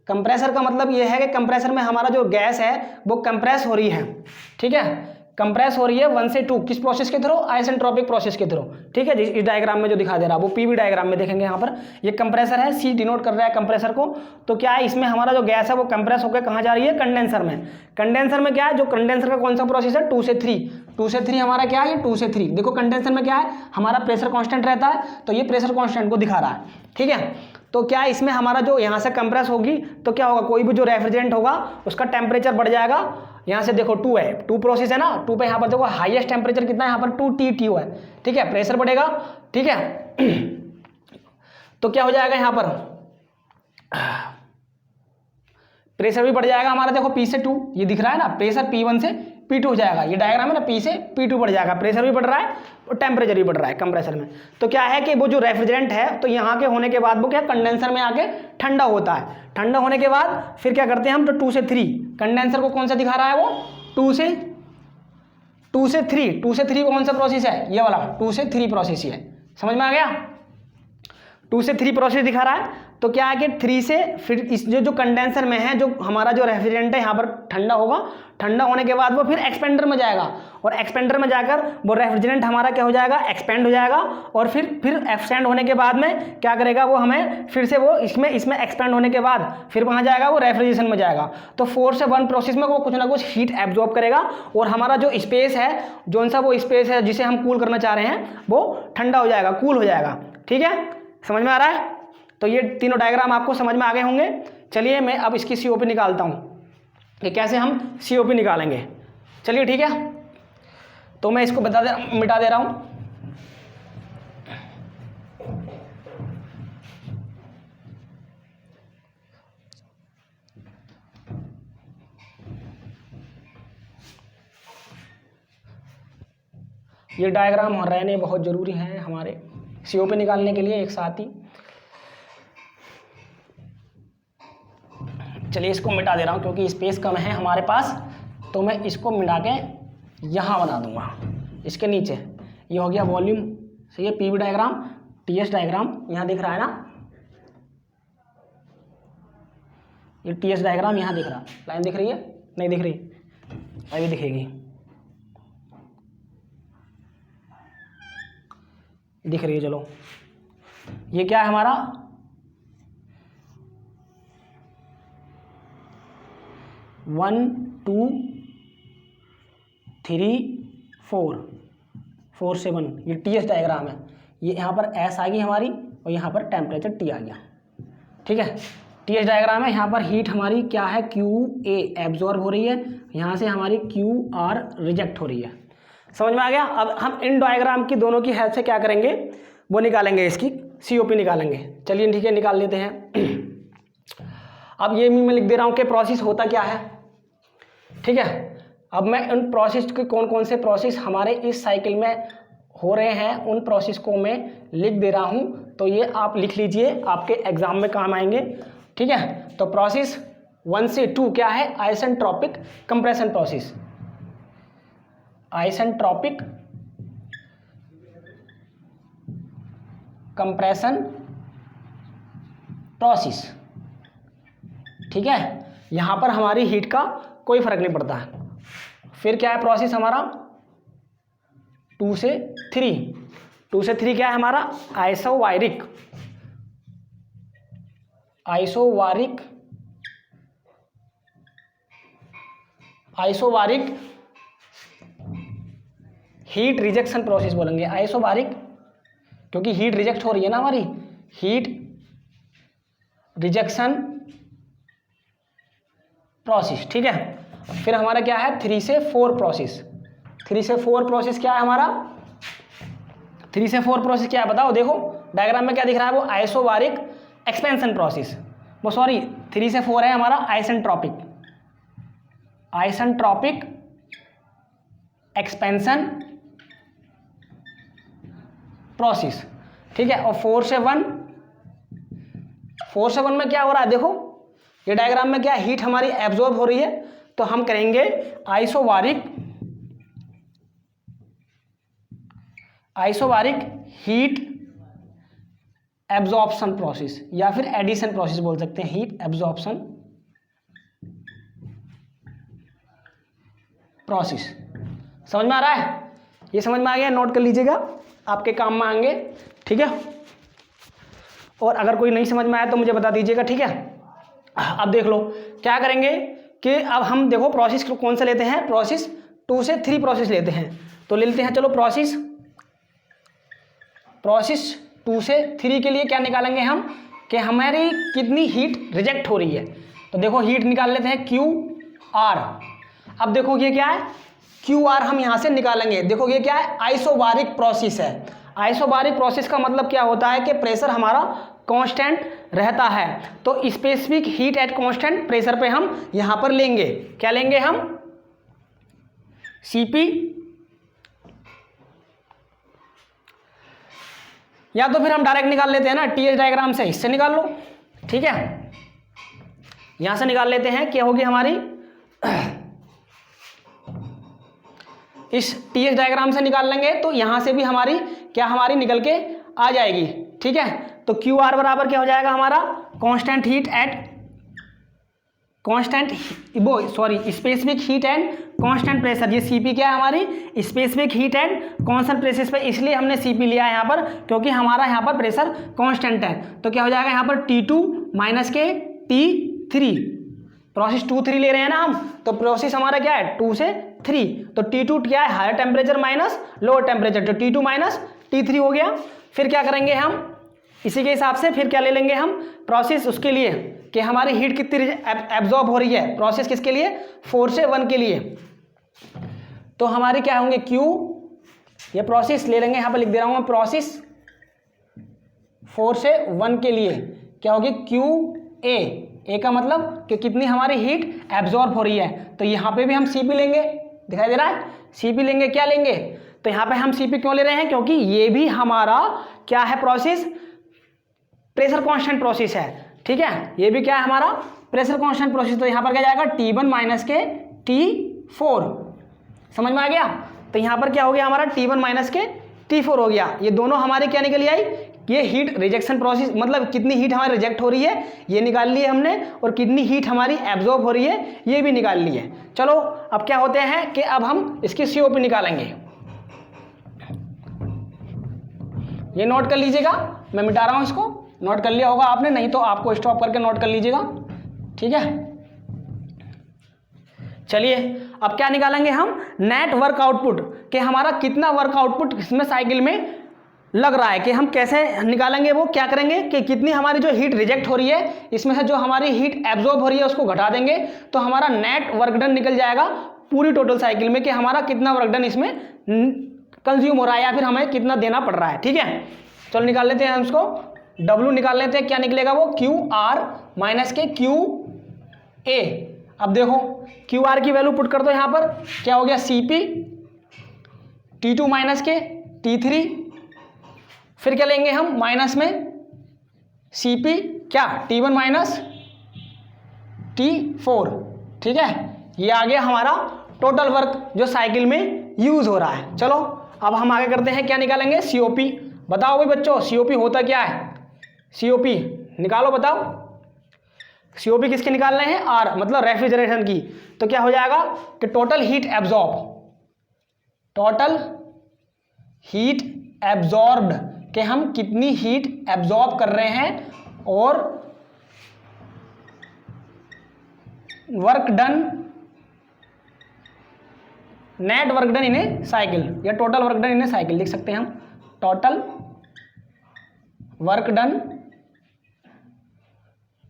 कंप्रेसर का मतलब ये है कि कंप्रेसर में हमारा जो गैस है वो कंप्रेस हो रही है, ठीक है। कंप्रेस हो रही है 1 से 2, किस प्रोसेस के थ्रू? आइसेंट्रोपिक प्रोसेस के थ्रू, ठीक है। इस डायग्राम में जो दिखा दे रहा है वो पीवी डायग्राम में देखेंगे। यहाँ पर ये कंप्रेसर है, सी डिनोट कर रहा है कंप्रेसर को। तो क्या है? इसमें हमारा जो गैस है वो कंप्रेस होकर कहाँ जा रही है? कंडेंसर में। कंडेंसर में क्या है? जो कंडेंसर का कौन सा प्रोसेस है? 2 से 3। 2 से 3 हमारा क्या है? 2 से 3। देखो कंडेंसर में क्या है? हमारा प्रेशर कॉन्स्टेंट रहता है, तो ये प्रेशर कॉन्स्टेंट को दिखा रहा है, ठीक है। तो क्या है? इसमें हमारा जो यहाँ से कंप्रेस होगी तो क्या होगा? कोई भी जो रेफ्रिजरेंट होगा उसका टेम्परेचर बढ़ जाएगा। यहाँ से देखो 2 है, 2 प्रोसेस है ना, 2 पे यहाँ पर देखो हाईएस्ट टेम्परेचर कितना है? यहाँ पर 2 TTO है, ठीक है। प्रेशर बढ़ेगा, ठीक है। तो क्या हो जाएगा? यहाँ पर प्रेशर भी बढ़ जाएगा हमारा। देखो P से 2 ये दिख रहा है ना, प्रेशर P1 से P2 हो जाएगा। ये डायग्राम है ना, P से P2 बढ़ जाएगा, प्रेशर भी बढ़ रहा है और टेम्परेचर भी बढ़ रहा है कंप्रेसर में। तो क्या है कि वो जो रेफ्रिजरेंट है तो यहाँ के होने के बाद वो क्या कंडेंसर में आके ठंडा होता है। ठंडा होने के बाद फिर क्या करते हैं हम? तो 2 से 3 कंडेंसर को कौन सा दिखा रहा है? वो 2 से 3। 2 से 3 कौन सा प्रोसेस है? ये वाला 2 से 3 प्रोसेस ही है। समझ में आ गया? 2 से 3 प्रोसेस दिखा रहा है। तो क्या है कि 3 से फिर इस जो कंडेंसर में है, जो हमारा जो रेफ्रिजरेंट है यहाँ पर ठंडा होगा। ठंडा होने के बाद वो फिर एक्सपेंडर में जाएगा, और एक्सपेंडर में जाकर वो रेफ्रिजरेंट हमारा क्या हो जाएगा? एक्सपेंड हो जाएगा। और फिर एक्सपेंड होने के बाद में क्या करेगा? वो हमें फिर से वो इसमें एक्सपेंड होने के बाद फिर वहाँ जाएगा, वो रेफ्रिजरेशन में जाएगा। तो 4 से 1 प्रोसेस में वो कुछ ना कुछ हीट एब्जॉर्ब करेगा, और हमारा जो स्पेस है, जो सा वो स्पेस है जिसे हम कूल करना चाह रहे हैं, वो ठंडा हो जाएगा, कूल हो जाएगा, ठीक है। समझ में आ रहा है? तो ये तीनों डायग्राम आपको समझ में आ गए होंगे। चलिए मैं अब इसकी COP निकालता हूँ कि कैसे हम COP निकालेंगे। चलिए ठीक है, तो मैं इसको मिटा दे रहा हूँ। ये डायग्राम रहने बहुत ज़रूरी हैं हमारे COP निकालने के लिए एक साथ ही। चलिए इसको मिटा दे रहा हूँ क्योंकि स्पेस कम है हमारे पास, तो मैं इसको मिटा के यहाँ बना दूंगा इसके नीचे। ये हो गया वॉल्यूम, सही है। PV डायग्राम, TS डायग्राम यहाँ दिख रहा है ना, ये TS डायग्राम यहाँ दिख रहा है। लाइन दिख रही है? नहीं दिख रही? अभी दिखेगी, दिख रही है। चलो ये क्या है हमारा? वन 2 3 4 से 1 ये TS डायग्राम है। ये यहाँ पर S आ गई हमारी और यहाँ पर टेम्परेचर T आ गया, ठीक है। TS डायग्राम है, यहाँ पर हीट हमारी क्या है? QA एब्जॉर्ब हो रही है, यहाँ से हमारी QR रिजेक्ट हो रही है। समझ में आ गया? अब हम इन डायग्राम की दोनों की हेल्प से क्या करेंगे? वो निकालेंगे इसकी COP निकालेंगे। चलिए ठीक है, निकाल लेते हैं। अब ये मैं लिख दे रहा हूँ कि प्रोसेस होता क्या है, ठीक है। अब मैं उन प्रोसेस के कौन कौन से प्रोसेस हमारे इस साइकिल में हो रहे हैं उन प्रोसेस को मैं लिख दे रहा हूँ, तो ये आप लिख लीजिए, आपके एग्जाम में काम आएंगे, ठीक है। तो प्रोसेस 1 से 2 क्या है, isentropic compression process, isentropic compression process, ठीक है। यहां पर हमारी हीट का कोई फर्क नहीं पड़ता है। फिर क्या है प्रोसेस हमारा 2 से 3, 2 से 3 क्या है हमारा, आइसोवायरिक, आइसोवारिक, आइसोबारिक हीट रिजेक्शन प्रोसेस बोलेंगे, आइसोबारिक, क्योंकि हीट रिजेक्ट हो रही है ना हमारी, हीट रिजेक्शन प्रोसेस, ठीक है। फिर हमारा क्या है 3 से 4 प्रोसेस, 3 से 4 प्रोसेस क्या है हमारा, 3 से 4 प्रोसेस क्या है बताओ, देखो डायग्राम में क्या दिख रहा है, वो आइसोबारिक एक्सपेंशन प्रोसेस, वो सॉरी 3 से 4 है हमारा आइसेंट्रोपिक, आइसेंट्रोपिक एक्सपेंशन प्रोसेस, ठीक है। और 4 से 1, 4 से 1 में क्या हो रहा है, देखो ये डायग्राम में क्या हीट हमारी एब्जॉर्ब हो रही है, तो हम करेंगे isobaric, isobaric heat absorption process, या फिर एडिशन प्रोसेस बोल सकते हैं, हीट एब्जॉर्प्शन प्रोसेस। समझ में आ रहा है, ये समझ में आ गया, नोट कर लीजिएगा, आपके काम में आएंगे, ठीक है। और अगर कोई नहीं समझ में आया तो मुझे बता दीजिएगा, ठीक है। अब देख लो क्या करेंगे कि अब हम देखो प्रोसेस कौन सा लेते हैं, प्रोसेस 2 से 3 प्रोसेस लेते हैं, तो ले लेते हैं, चलो प्रोसेस 2 से 3 के लिए क्या निकालेंगे हम, कि हमारी कितनी हीट रिजेक्ट हो रही है। तो देखो हीट निकाल लेते हैं QR। अब देखो ये क्या है, QR हम यहाँ से निकालेंगे, देखो ये क्या है, आइसोबारिक प्रोसेस है। आइसोबारिक प्रोसेस का मतलब क्या होता है कि प्रेशर हमारा कांस्टेंट रहता है, तो specific heat at constant pressure पे हम यहाँ पर लेंगे, क्या लेंगे हम, CP, या तो फिर हम डायरेक्ट निकाल लेते हैं ना, TH डायग्राम से, इससे निकाल लो, ठीक है। यहां से निकाल लेते हैं, क्या होगी हमारी, इस TH डायग्राम से निकाल लेंगे, तो यहां से भी हमारी क्या हमारी निकल के आ जाएगी, ठीक है। तो QR बराबर क्या हो जाएगा हमारा, कांस्टेंट हीट एट कांस्टेंट, वो sorry specific heat and constant pressure, ये CP क्या है हमारी, specific heat and constant pressure पे, इसलिए हमने CP लिया है यहाँ पर, क्योंकि हमारा यहाँ पर प्रेशर कांस्टेंट है। तो क्या हो जाएगा यहाँ पर T2 माइनस के T3, प्रोसेस 2 3 ले रहे हैं ना हम, तो प्रोसेस हमारा क्या है 2 से 3, तो T2 क्या है, higher temperature minus lower temperature, तो T2 माइनस T3 हो गया। फिर क्या करेंगे हम, इसी के हिसाब से फिर क्या ले लेंगे हम प्रोसेस उसके लिए कि हमारी हीट कितनी एब्जॉर्ब हो रही है, प्रोसेस किसके लिए, 4 से 1 के लिए, तो हमारे क्या होंगे Q, ये प्रोसेस ले लेंगे, यहाँ पर लिख दे रहा हूँ मैं, प्रोसेस 4 से 1 के लिए क्या होगी QA, का मतलब कि कितनी हमारी हीट एब्जॉर्ब हो रही है, तो यहाँ पे भी हम CP लेंगे, दिखाई दे रहा है, CP लेंगे, क्या लेंगे, तो यहाँ पे हम CP क्यों ले रहे हैं, क्योंकि ये भी हमारा क्या है प्रोसेस, प्रेशर कांस्टेंट प्रोसेस है, ठीक है, ये भी क्या है हमारा प्रेशर कांस्टेंट प्रोसेस, तो यहाँ पर क्या जाएगा T1 माइनस के T4, समझ में आ गया। तो यहाँ पर क्या हो गया हमारा T1 माइनस के T4 हो गया, ये दोनों हमारे क्या निकल आई, ये हीट रिजेक्शन प्रोसेस, मतलब कितनी हीट हमारी रिजेक्ट हो रही है ये निकाल ली है हमने, और कितनी हीट हमारी एब्जॉर्ब हो रही है ये भी निकाल ली है। चलो अब क्या होते हैं कि अब हम इसकी COP निकालेंगे, ये नोट कर लीजिएगा, मैं मिटा रहा हूं इसको, नोट कर लिया होगा आपने, नहीं तो आपको स्टॉप करके नोट कर लीजिएगा, ठीक है। चलिए अब क्या निकालेंगे हम, नेट वर्क आउटपुट, कि हमारा कितना वर्क आउटपुट इसमें साइकिल में लग रहा है, कि हम कैसे निकालेंगे, वो क्या करेंगे कि कितनी हमारी जो हीट रिजेक्ट हो रही है इसमें से जो हमारी हीट एब्जॉर्ब हो रही है उसको घटा देंगे, तो हमारा नेट वर्क डन निकल जाएगा पूरी टोटल साइकिल में, कि हमारा कितना वर्क डन इसमें कंज्यूम हो रहा है या फिर हमें कितना देना पड़ रहा है, ठीक है। चलो निकाल लेते हैं हम इसको, W निकाल लेते हैं, क्या निकलेगा वो क्यू आर माइनस के क्यू ए। अब देखो क्यू आर की वैल्यू पुट कर दो यहाँ पर, क्या हो गया सी पी T2 माइनस के T3, फिर क्या लेंगे हम माइनस में सी पी क्या T1 माइनस T4। ठीक है, ये आ गया हमारा टोटल वर्क जो साइकिल में यूज हो रहा है। चलो अब हम आगे करते हैं, क्या निकालेंगे COP। बताओ भाई बच्चों COP होता क्या है, COP निकालो बताओ। COP किसके निकाल रहे हैं, R मतलब रेफ्रिजरेशन की। तो क्या हो जाएगा कि टोटल हीट एब्जॉर्ब्ड कि हम कितनी हीट एब्जॉर्ब कर रहे हैं, और work done net work done in a cycle, या total work done in a cycle लिख सकते हैं हम, total work done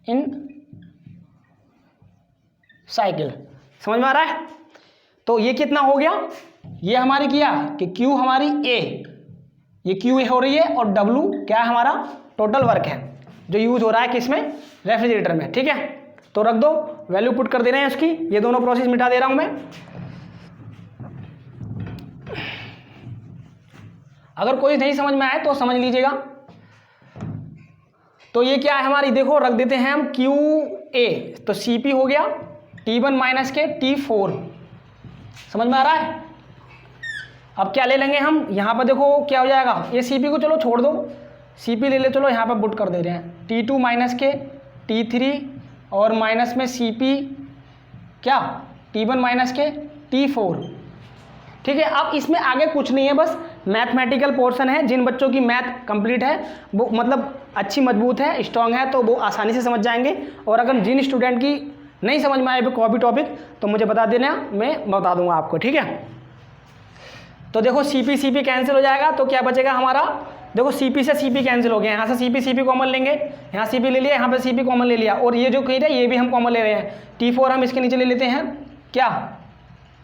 in cycle. समझ में आ रहा है। तो ये कितना हो गया, ये हमारी किया कि Q हमारी A, ये Q हो रही है, और W क्या है हमारा टोटल वर्क है जो यूज हो रहा है किसमें, रेफ्रिजरेटर में। ठीक है, तो रख दो, वैल्यू पुट कर दे रहे हैं उसकी, ये दोनों प्रोसेस मिटा दे रहा हूं मैं। अगर कोई नहीं समझ में आए तो समझ लीजिएगा। तो ये क्या है हमारी, देखो रख देते हैं हम क्यू ए, तो CP हो गया T1 माइनस के T4। समझ में आ रहा है। अब क्या ले लेंगे हम यहाँ पर, देखो क्या हो जाएगा, ये CP को चलो छोड़ दो, CP ले ले, चलो यहाँ पर पुट कर दे रहे हैं T2 माइनस के T3 और माइनस में CP क्या T1 माइनस के T4। ठीक है, अब इसमें आगे कुछ नहीं है, बस मैथमेटिकल पोर्शन है। जिन बच्चों की मैथ कंप्लीट है वो मतलब अच्छी मजबूत है, स्ट्रांग है, तो वो आसानी से समझ जाएंगे। और अगर जिन स्टूडेंट की नहीं समझ में आए कॉपी टॉपिक तो मुझे बता देना, मैं बता दूंगा आपको। ठीक है, तो देखो CP कैंसिल हो जाएगा, तो क्या बचेगा हमारा, देखो CP से CP कैंसिल हो गया, यहाँ से CP कॉमन लेंगे, यहाँ CP ले लिया, यहाँ पे CP कॉमन ले लिया, और ये जो कही है ये भी हम कॉमन ले रहे हैं। T4 हम इसके नीचे ले लेते हैं, क्या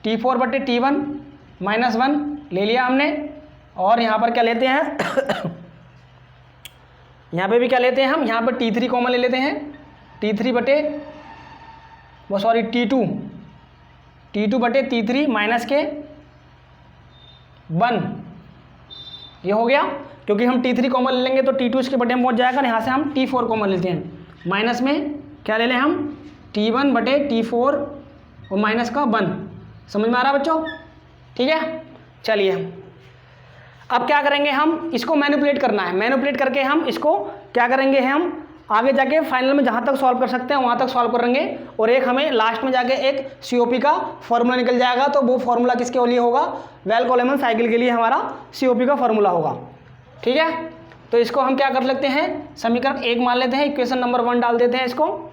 T4 बटे T1 माइनस 1 ले लिया हमने, और यहाँ पर क्या लेते हैं यहाँ पे भी क्या लेते हैं हम, यहाँ पर T3 कॉमन ले लेते हैं, T3 बटे वो सॉरी T2 बटे T3 माइनस के 1, ये हो गया, क्योंकि हम T3 कॉमन ले लेंगे तो T2 इसके बटे में पहुँच जाएगा, यहाँ से हम T4 कॉमन लेते हैं, माइनस में क्या ले लें हम T1 बटे T4 और माइनस का 1। समझ में आ रहा है बच्चों। ठीक है, चलिए अब क्या करेंगे, हम इसको मैनिपुलेट करना है, मैनिपुलेट करके हम इसको क्या करेंगे, हम आगे जाके फाइनल में जहाँ तक सॉल्व कर सकते हैं वहाँ तक सॉल्व करेंगे, और एक हमें लास्ट में जाके एक COP का फॉर्मूला निकल जाएगा। तो वो फॉर्मूला किसके लिए होगा, वेल कोलेमन साइकिल के लिए हमारा COP का फॉर्मूला होगा। ठीक है, तो इसको हम क्या कर लेते हैं, समीकरण 1 मान लेते हैं, इक्वेशन नंबर 1 डाल देते हैं इसको।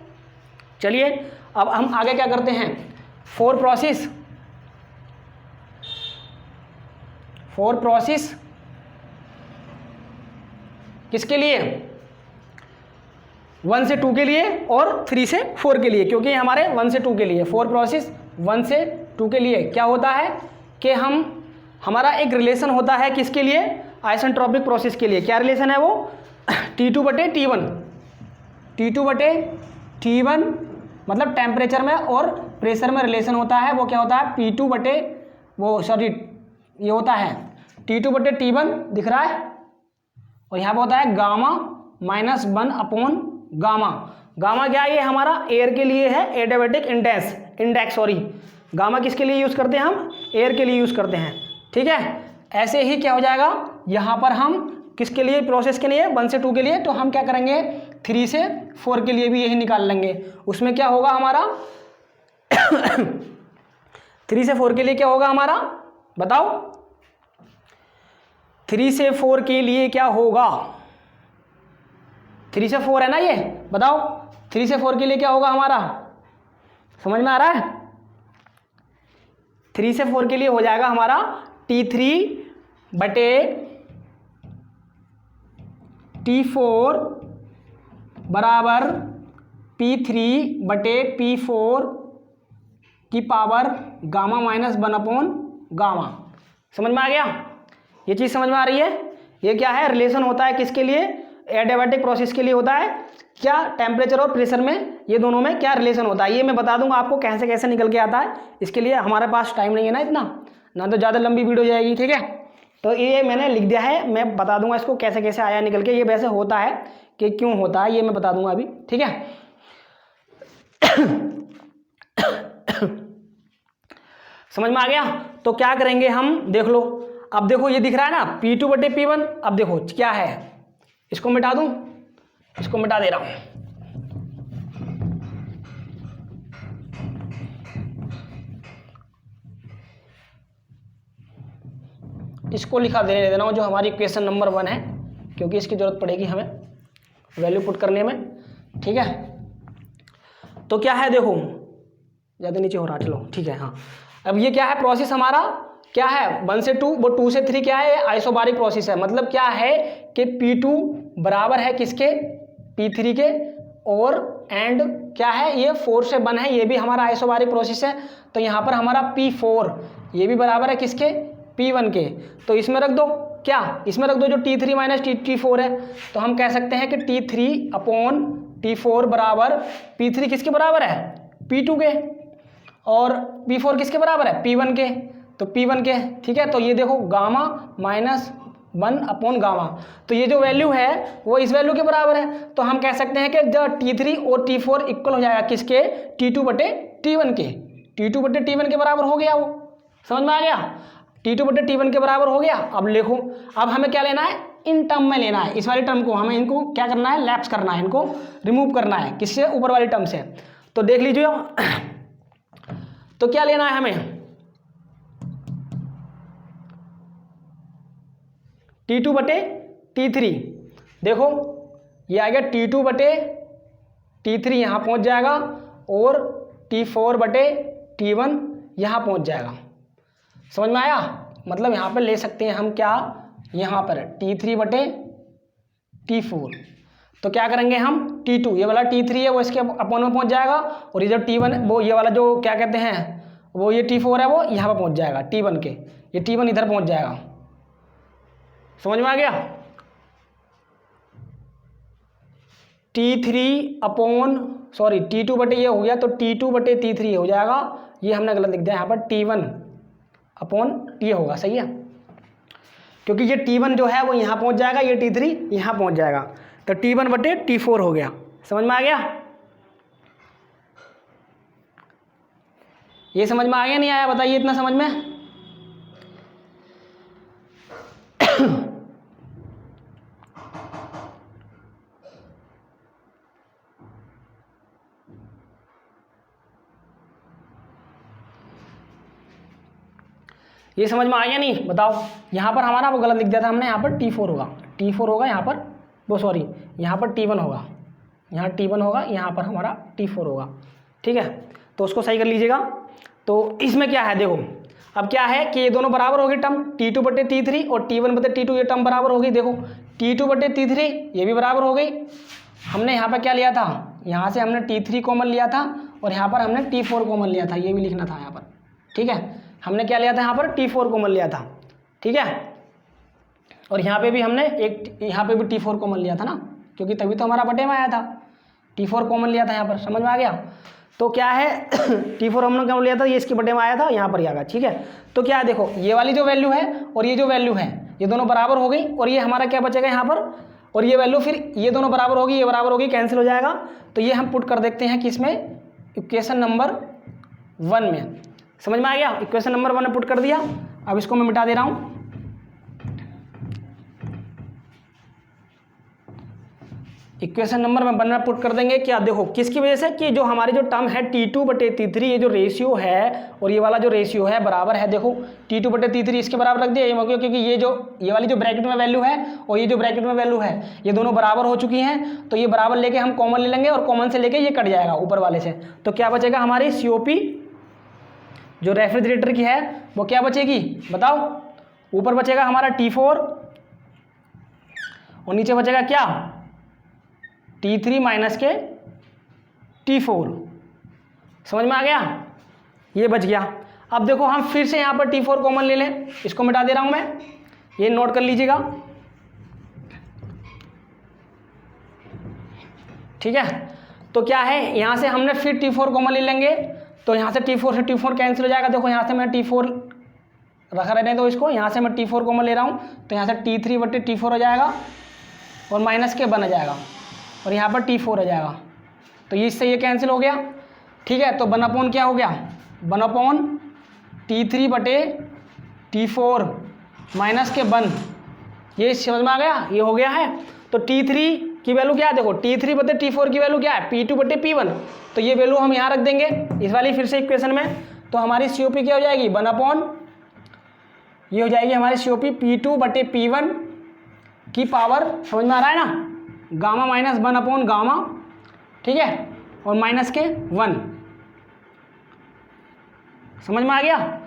चलिए अब हम आगे क्या करते हैं, फोर प्रोसेस किसके लिए, 1 से 2 के लिए और 3 से 4 के लिए, क्योंकि हमारे 1 से 2 के लिए, 4 प्रोसेस 1 से 2 के लिए क्या होता है कि हमारा एक रिलेशन होता है किसके लिए, आइसेंट्रोपिक प्रोसेस के लिए। क्या रिलेशन है वो, T2 बटे T1 मतलब टेम्परेचर में और प्रेशर में रिलेशन होता है, वो क्या होता है P2 बटे ये होता है T2 बटे T1 दिख रहा है, और यहाँ पर होता है gamma minus 1 upon gamma. Gamma क्या है, ये हमारा एयर के लिए है, एडियाबैटिक इंडेक्स सॉरी, गामा किसके लिए यूज़ करते हैं हम, एयर के लिए यूज़ करते हैं। ठीक है, ऐसे ही क्या हो जाएगा, यहाँ पर हम किसके लिए, प्रोसेस के लिए 1 से 2 के लिए, तो हम क्या करेंगे 3 से 4 के लिए भी यही निकाल लेंगे। उसमें क्या होगा हमारा 3 से 4 के लिए क्या होगा हमारा, बताओ 3 से 4 के लिए क्या होगा, 3 से 4 है ना ये, बताओ 3 से 4 के लिए क्या होगा हमारा, समझ में आ रहा है। 3 से 4 के लिए हो जाएगा हमारा T3 बटे T4 बराबर P3 बटे P4 की power gamma minus 1 upon gamma. समझ में आ गया, ये चीज़ समझ में आ रही है। ये क्या है, रिलेशन होता है किसके लिए, एडियाबैटिक प्रोसेस के लिए होता है क्या, टेम्परेचर और प्रेशर में ये दोनों में क्या रिलेशन होता है, ये मैं बता दूंगा आपको कैसे कैसे निकल के आता है। इसके लिए हमारे पास टाइम नहीं है ना इतना, ना तो ज़्यादा लंबी वीडियो जाएगी, ठीक है। तो ये मैंने लिख दिया है, मैं बता दूंगा इसको कैसे कैसे आया निकल के, ये वैसे होता है कि क्यों होता है ये मैं बता दूंगा अभी, ठीक है। समझ में आ गया। तो क्या करेंगे हम, देख लो, अब देखो ये दिख रहा है ना P2/P1। अब देखो क्या है, इसको मिटा दूं, इसको मिटा दे रहा हूं, इसको लिखा देने देना जो हमारी इक्वेशन नंबर 1 है, क्योंकि इसकी जरूरत पड़ेगी हमें वैल्यू पुट करने में, ठीक है। तो क्या है देखो, ज़्यादा नीचे हो रहा, चलो ठीक है। हाँ, अब ये क्या है प्रोसेस हमारा, क्या है 1 से 2, वो 2 से 3 क्या है, आइसोबारिक प्रोसेस है। मतलब क्या है कि P2 बराबर है किसके, P3 के, और एंड क्या है ये 4 से 1 है, ये भी हमारा आइसोबारिक प्रोसेस है। तो यहाँ पर हमारा P4 ये भी बराबर है किसके, P1 के। तो इसमें रख दो क्या, इसमें रख दो जो T3 माइनस T4 है। तो हम कह सकते हैं कि T3/T4 बराबर P3 किसके बराबर है, P2 के, और P4 किसके बराबर है, P1 के। तो P1 के, ठीक है। तो ये देखो गामा माइनस 1 गामा, तो ये जो वैल्यू है वो इस वैल्यू के बराबर है। तो हम कह सकते हैं कि जब T3 और T4 इक्वल हो जाएगा किसके, T2/T1 के, T2/T1 के बराबर हो गया वो, समझ में आ गया, T2/T1 के बराबर हो गया। अब देखो, अब हमें क्या लेना है, इन टर्म में लेना है, इस वाली टर्म को हमें इनको क्या करना है, लैप्स करना है, इनको रिमूव करना है, किससे, ऊपर वाली टर्म से। तो देख लीजिए, तो क्या लेना है हमें, T2/T3, देखो ये आ गया T2/T3 यहाँ पहुँच जाएगा, और T4/T1 यहाँ पहुँच जाएगा। समझ में आया, मतलब यहाँ पर ले सकते हैं हम क्या, यहाँ पर T3/T4। तो क्या करेंगे हम, T2 ये वाला T3 है वो इसके अपॉन में पहुँच जाएगा, और ये जो T1 वो ये वाला जो क्या कहते हैं वो ये T4 है वो यहाँ पर पहुँच जाएगा T1 के, ये T1 इधर पहुँच जाएगा। समझ में आ गया, T2 ये हो गया, तो T2/T3 हो जाएगा। ये हमने गलत लिख दिया यहाँ पर, T1/T होगा, सही है, क्योंकि ये T1 जो है वो यहाँ पहुँच जाएगा, ये T3 यहाँ पहुँच जाएगा, तो T1/T4 हो गया। समझ में आ गया, ये समझ में आ गया नहीं आया, बताइए इतना समझ में। ये समझ में आ गया नहीं, बताओ। यहाँ पर हमारा वो गलत लिख दिया था हमने, यहाँ पर T4 होगा यहाँ पर, वो सॉरी यहाँ पर T1 होगा, यहाँ T1 होगा, यहाँ पर हमारा T4 होगा, ठीक है। तो उसको सही कर लीजिएगा। तो इसमें क्या है देखो, अब क्या है कि ये दोनों बराबर होगी टर्म, T2/T3 और T1/T2 ये टर्म बराबर होगी। देखो T2/T3 ये भी बराबर हो गई। हमने यहाँ पर क्या लिया था, यहाँ से हमने T3 कॉमन लिया था, और यहाँ पर हमने T4 कॉमन लिया था, ये भी लिखना था यहाँ पर, ठीक है। हमने क्या लिया था यहाँ पर, T4 कॉमन लिया था, ठीक है। और यहाँ पे भी हमने यहाँ पे भी T4 कॉमन लिया था ना, क्योंकि तभी तो हमारा बटे में आया था, T4 कॉमन लिया था यहाँ पर। समझ में आ गया। तो क्या है T4 हमने क्या लिया था, ये इसके बटे में आया था, यहाँ पर ही आ गया, ठीक है। तो क्या है देखो, ये वाली जो वैल्यू है और ये जो वैल्यू है ये दोनों बराबर हो गई, और ये हमारा क्या बचेगा यहाँ पर, और ये वैल्यू फिर ये दोनों बराबर होगी, ये बराबर होगी, कैंसिल हो जाएगा। तो ये हम पुट कर देखते हैं किसमें, इक्वेशन नंबर 1 में। समझ में आ गया, इक्वेशन नंबर 1 में पुट कर दिया। अब इसको मैं मिटा दे रहा हूँ, इक्वेशन नंबर में 1 में पुट कर देंगे। क्या देखो किसकी वजह से, कि जो हमारी जो टर्म है T2/T3 ये जो रेशियो है और ये वाला जो रेशियो है बराबर है। देखो T2/T3 इसके बराबर रख दिया, क्योंकि ये वाली जो ब्रैकेट में वैल्यू है और ये जो ब्रैकेट में वैल्यू है ये दोनों बराबर हो चुकी हैं। तो ये बराबर लेके हम कॉमन ले लेंगे, और कॉमन से लेके ये कट जाएगा ऊपर वाले से। तो क्या बचेगा हमारी COP जो रेफ्रिजरेटर की है वो क्या बचेगी बताओ। ऊपर बचेगा हमारा T4 और नीचे बचेगा क्या, T3 माइनस के T4। समझ में आ गया, ये बच गया। अब देखो हम फिर से यहाँ पर T4 कॉमन ले लें, इसको मिटा दे रहा हूँ मैं, ये नोट कर लीजिएगा। ठीक है। तो क्या है, यहाँ से हमने फिर T4 कॉमन ले लेंगे, तो यहाँ से T4 से T4 कैंसिल हो जाएगा। देखो यहाँ से मैं T4 रखा रहने दो इसको, यहाँ से मैं T4 कॉमन ले रहा हूँ, तो यहाँ से T3 बटे T4 हो जाएगा और माइनस के 1 आ जाएगा और यहाँ पर T4 हो जाएगा। तो ये इससे ये कैंसिल हो गया, ठीक है। तो 1/, क्या हो गया, 1/, T3 बटे T4 माइनस के 1, ये समझ में आ गया, ये हो गया है। तो T3 की वैल्यू क्या है, देखो T3 बटे T4 की वैल्यू क्या है, P2 बटे P1, तो ये वैल्यू हम यहाँ रख देंगे इस वाली फिर से इक्वेशन में। तो हमारी COP क्या हो जाएगी, 1/, ये हो जाएगी हमारी COP P2 बटे P1 की पावर, समझ में आ रहा है ना, गामा माइनस 1/गामा, ठीक है, और माइनस के 1, समझ में आ गया,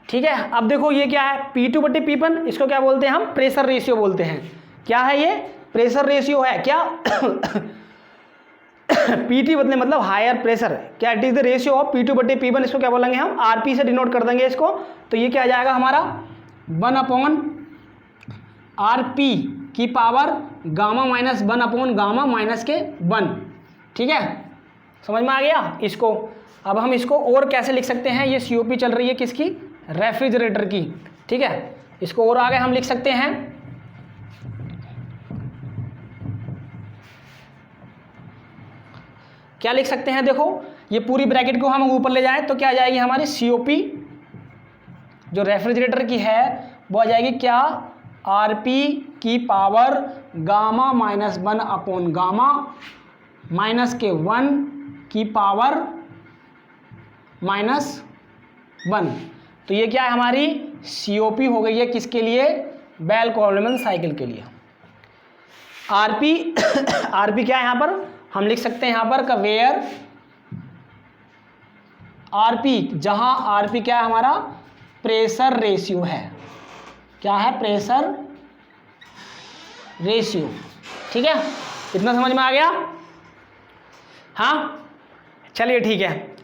ठीक है। अब देखो ये क्या है, P2 बटे P1, इसको क्या बोलते हैं हम, प्रेशर रेशियो बोलते हैं। क्या है ये, प्रेशर रेशियो है क्या PT मतलब हायर प्रेशर, क्या it is the ratio of P2 बटे P1, इसको क्या बोलेंगे हम, RP से डिनोट कर देंगे इसको। तो ये क्या आ जाएगा हमारा 1/RP की पावर गामा माइनस 1/गामा माइनस के 1, ठीक है, समझ में आ गया इसको। अब हम इसको और कैसे लिख सकते हैं, ये COP चल रही है किसकी, रेफ्रिजरेटर की, ठीक है। इसको और आगे हम लिख सकते हैं, क्या लिख सकते हैं, देखो ये पूरी ब्रैकेट को हम ऊपर ले जाएं तो क्या आ जाएगी हमारी COP जो रेफ्रिजरेटर की है वो आ जाएगी क्या, RP की पावर गामा माइनस 1/गामा माइनस के 1 की पावर माइनस 1। तो ये क्या है हमारी COP हो गई है किसके लिए, बेल कोलेमन साइकिल के लिए। RP क्या है यहाँ पर, हम लिख सकते हैं यहाँ पर का वेयर RP, जहां RP क्या है हमारा, प्रेशर रेशियो है, क्या है, प्रेशर रेशियो, ठीक है। इतना समझ में आ गया, हाँ चलिए ठीक है।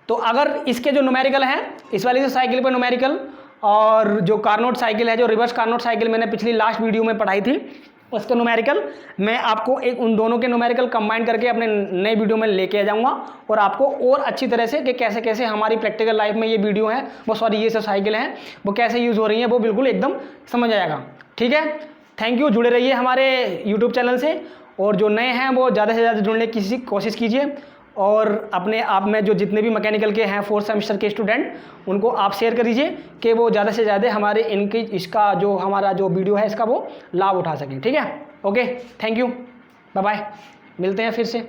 तो अगर इसके जो न्यूमेरिकल हैं, इस वाली जो साइकिल पर न्यूमेरिकल और जो कार्नोट साइकिल है, जो रिवर्स कार्नोट साइकिल मैंने पिछली लास्ट वीडियो में पढ़ाई थी, उसका न्यूमेरिकल मैं आपको एक उन दोनों के न्यूमेरिकल कंबाइन करके अपने नए वीडियो में लेके आ जाऊंगा और आपको और अच्छी तरह से कि कैसे कैसे हमारी प्रैक्टिकल लाइफ में ये वीडियो है वो सॉरी ये सब साइकिल हैं वो कैसे यूज़ हो रही हैं वो बिल्कुल एकदम समझ आएगा, ठीक है। थैंक यू, जुड़े रहिए हमारे यूट्यूब चैनल से, और जो नए हैं वो ज़्यादा से ज़्यादा जुड़ने की कोशिश कीजिए, और अपने आप में जो जितने भी मैकेनिकल के हैं 4th सेमेस्टर के स्टूडेंट उनको आप शेयर कर दीजिए कि वो ज़्यादा से ज़्यादा हमारे इनकी इसका जो हमारा जो वीडियो है इसका वो लाभ उठा सकें, ठीक है। Okay, thank you, bye bye, मिलते हैं फिर से।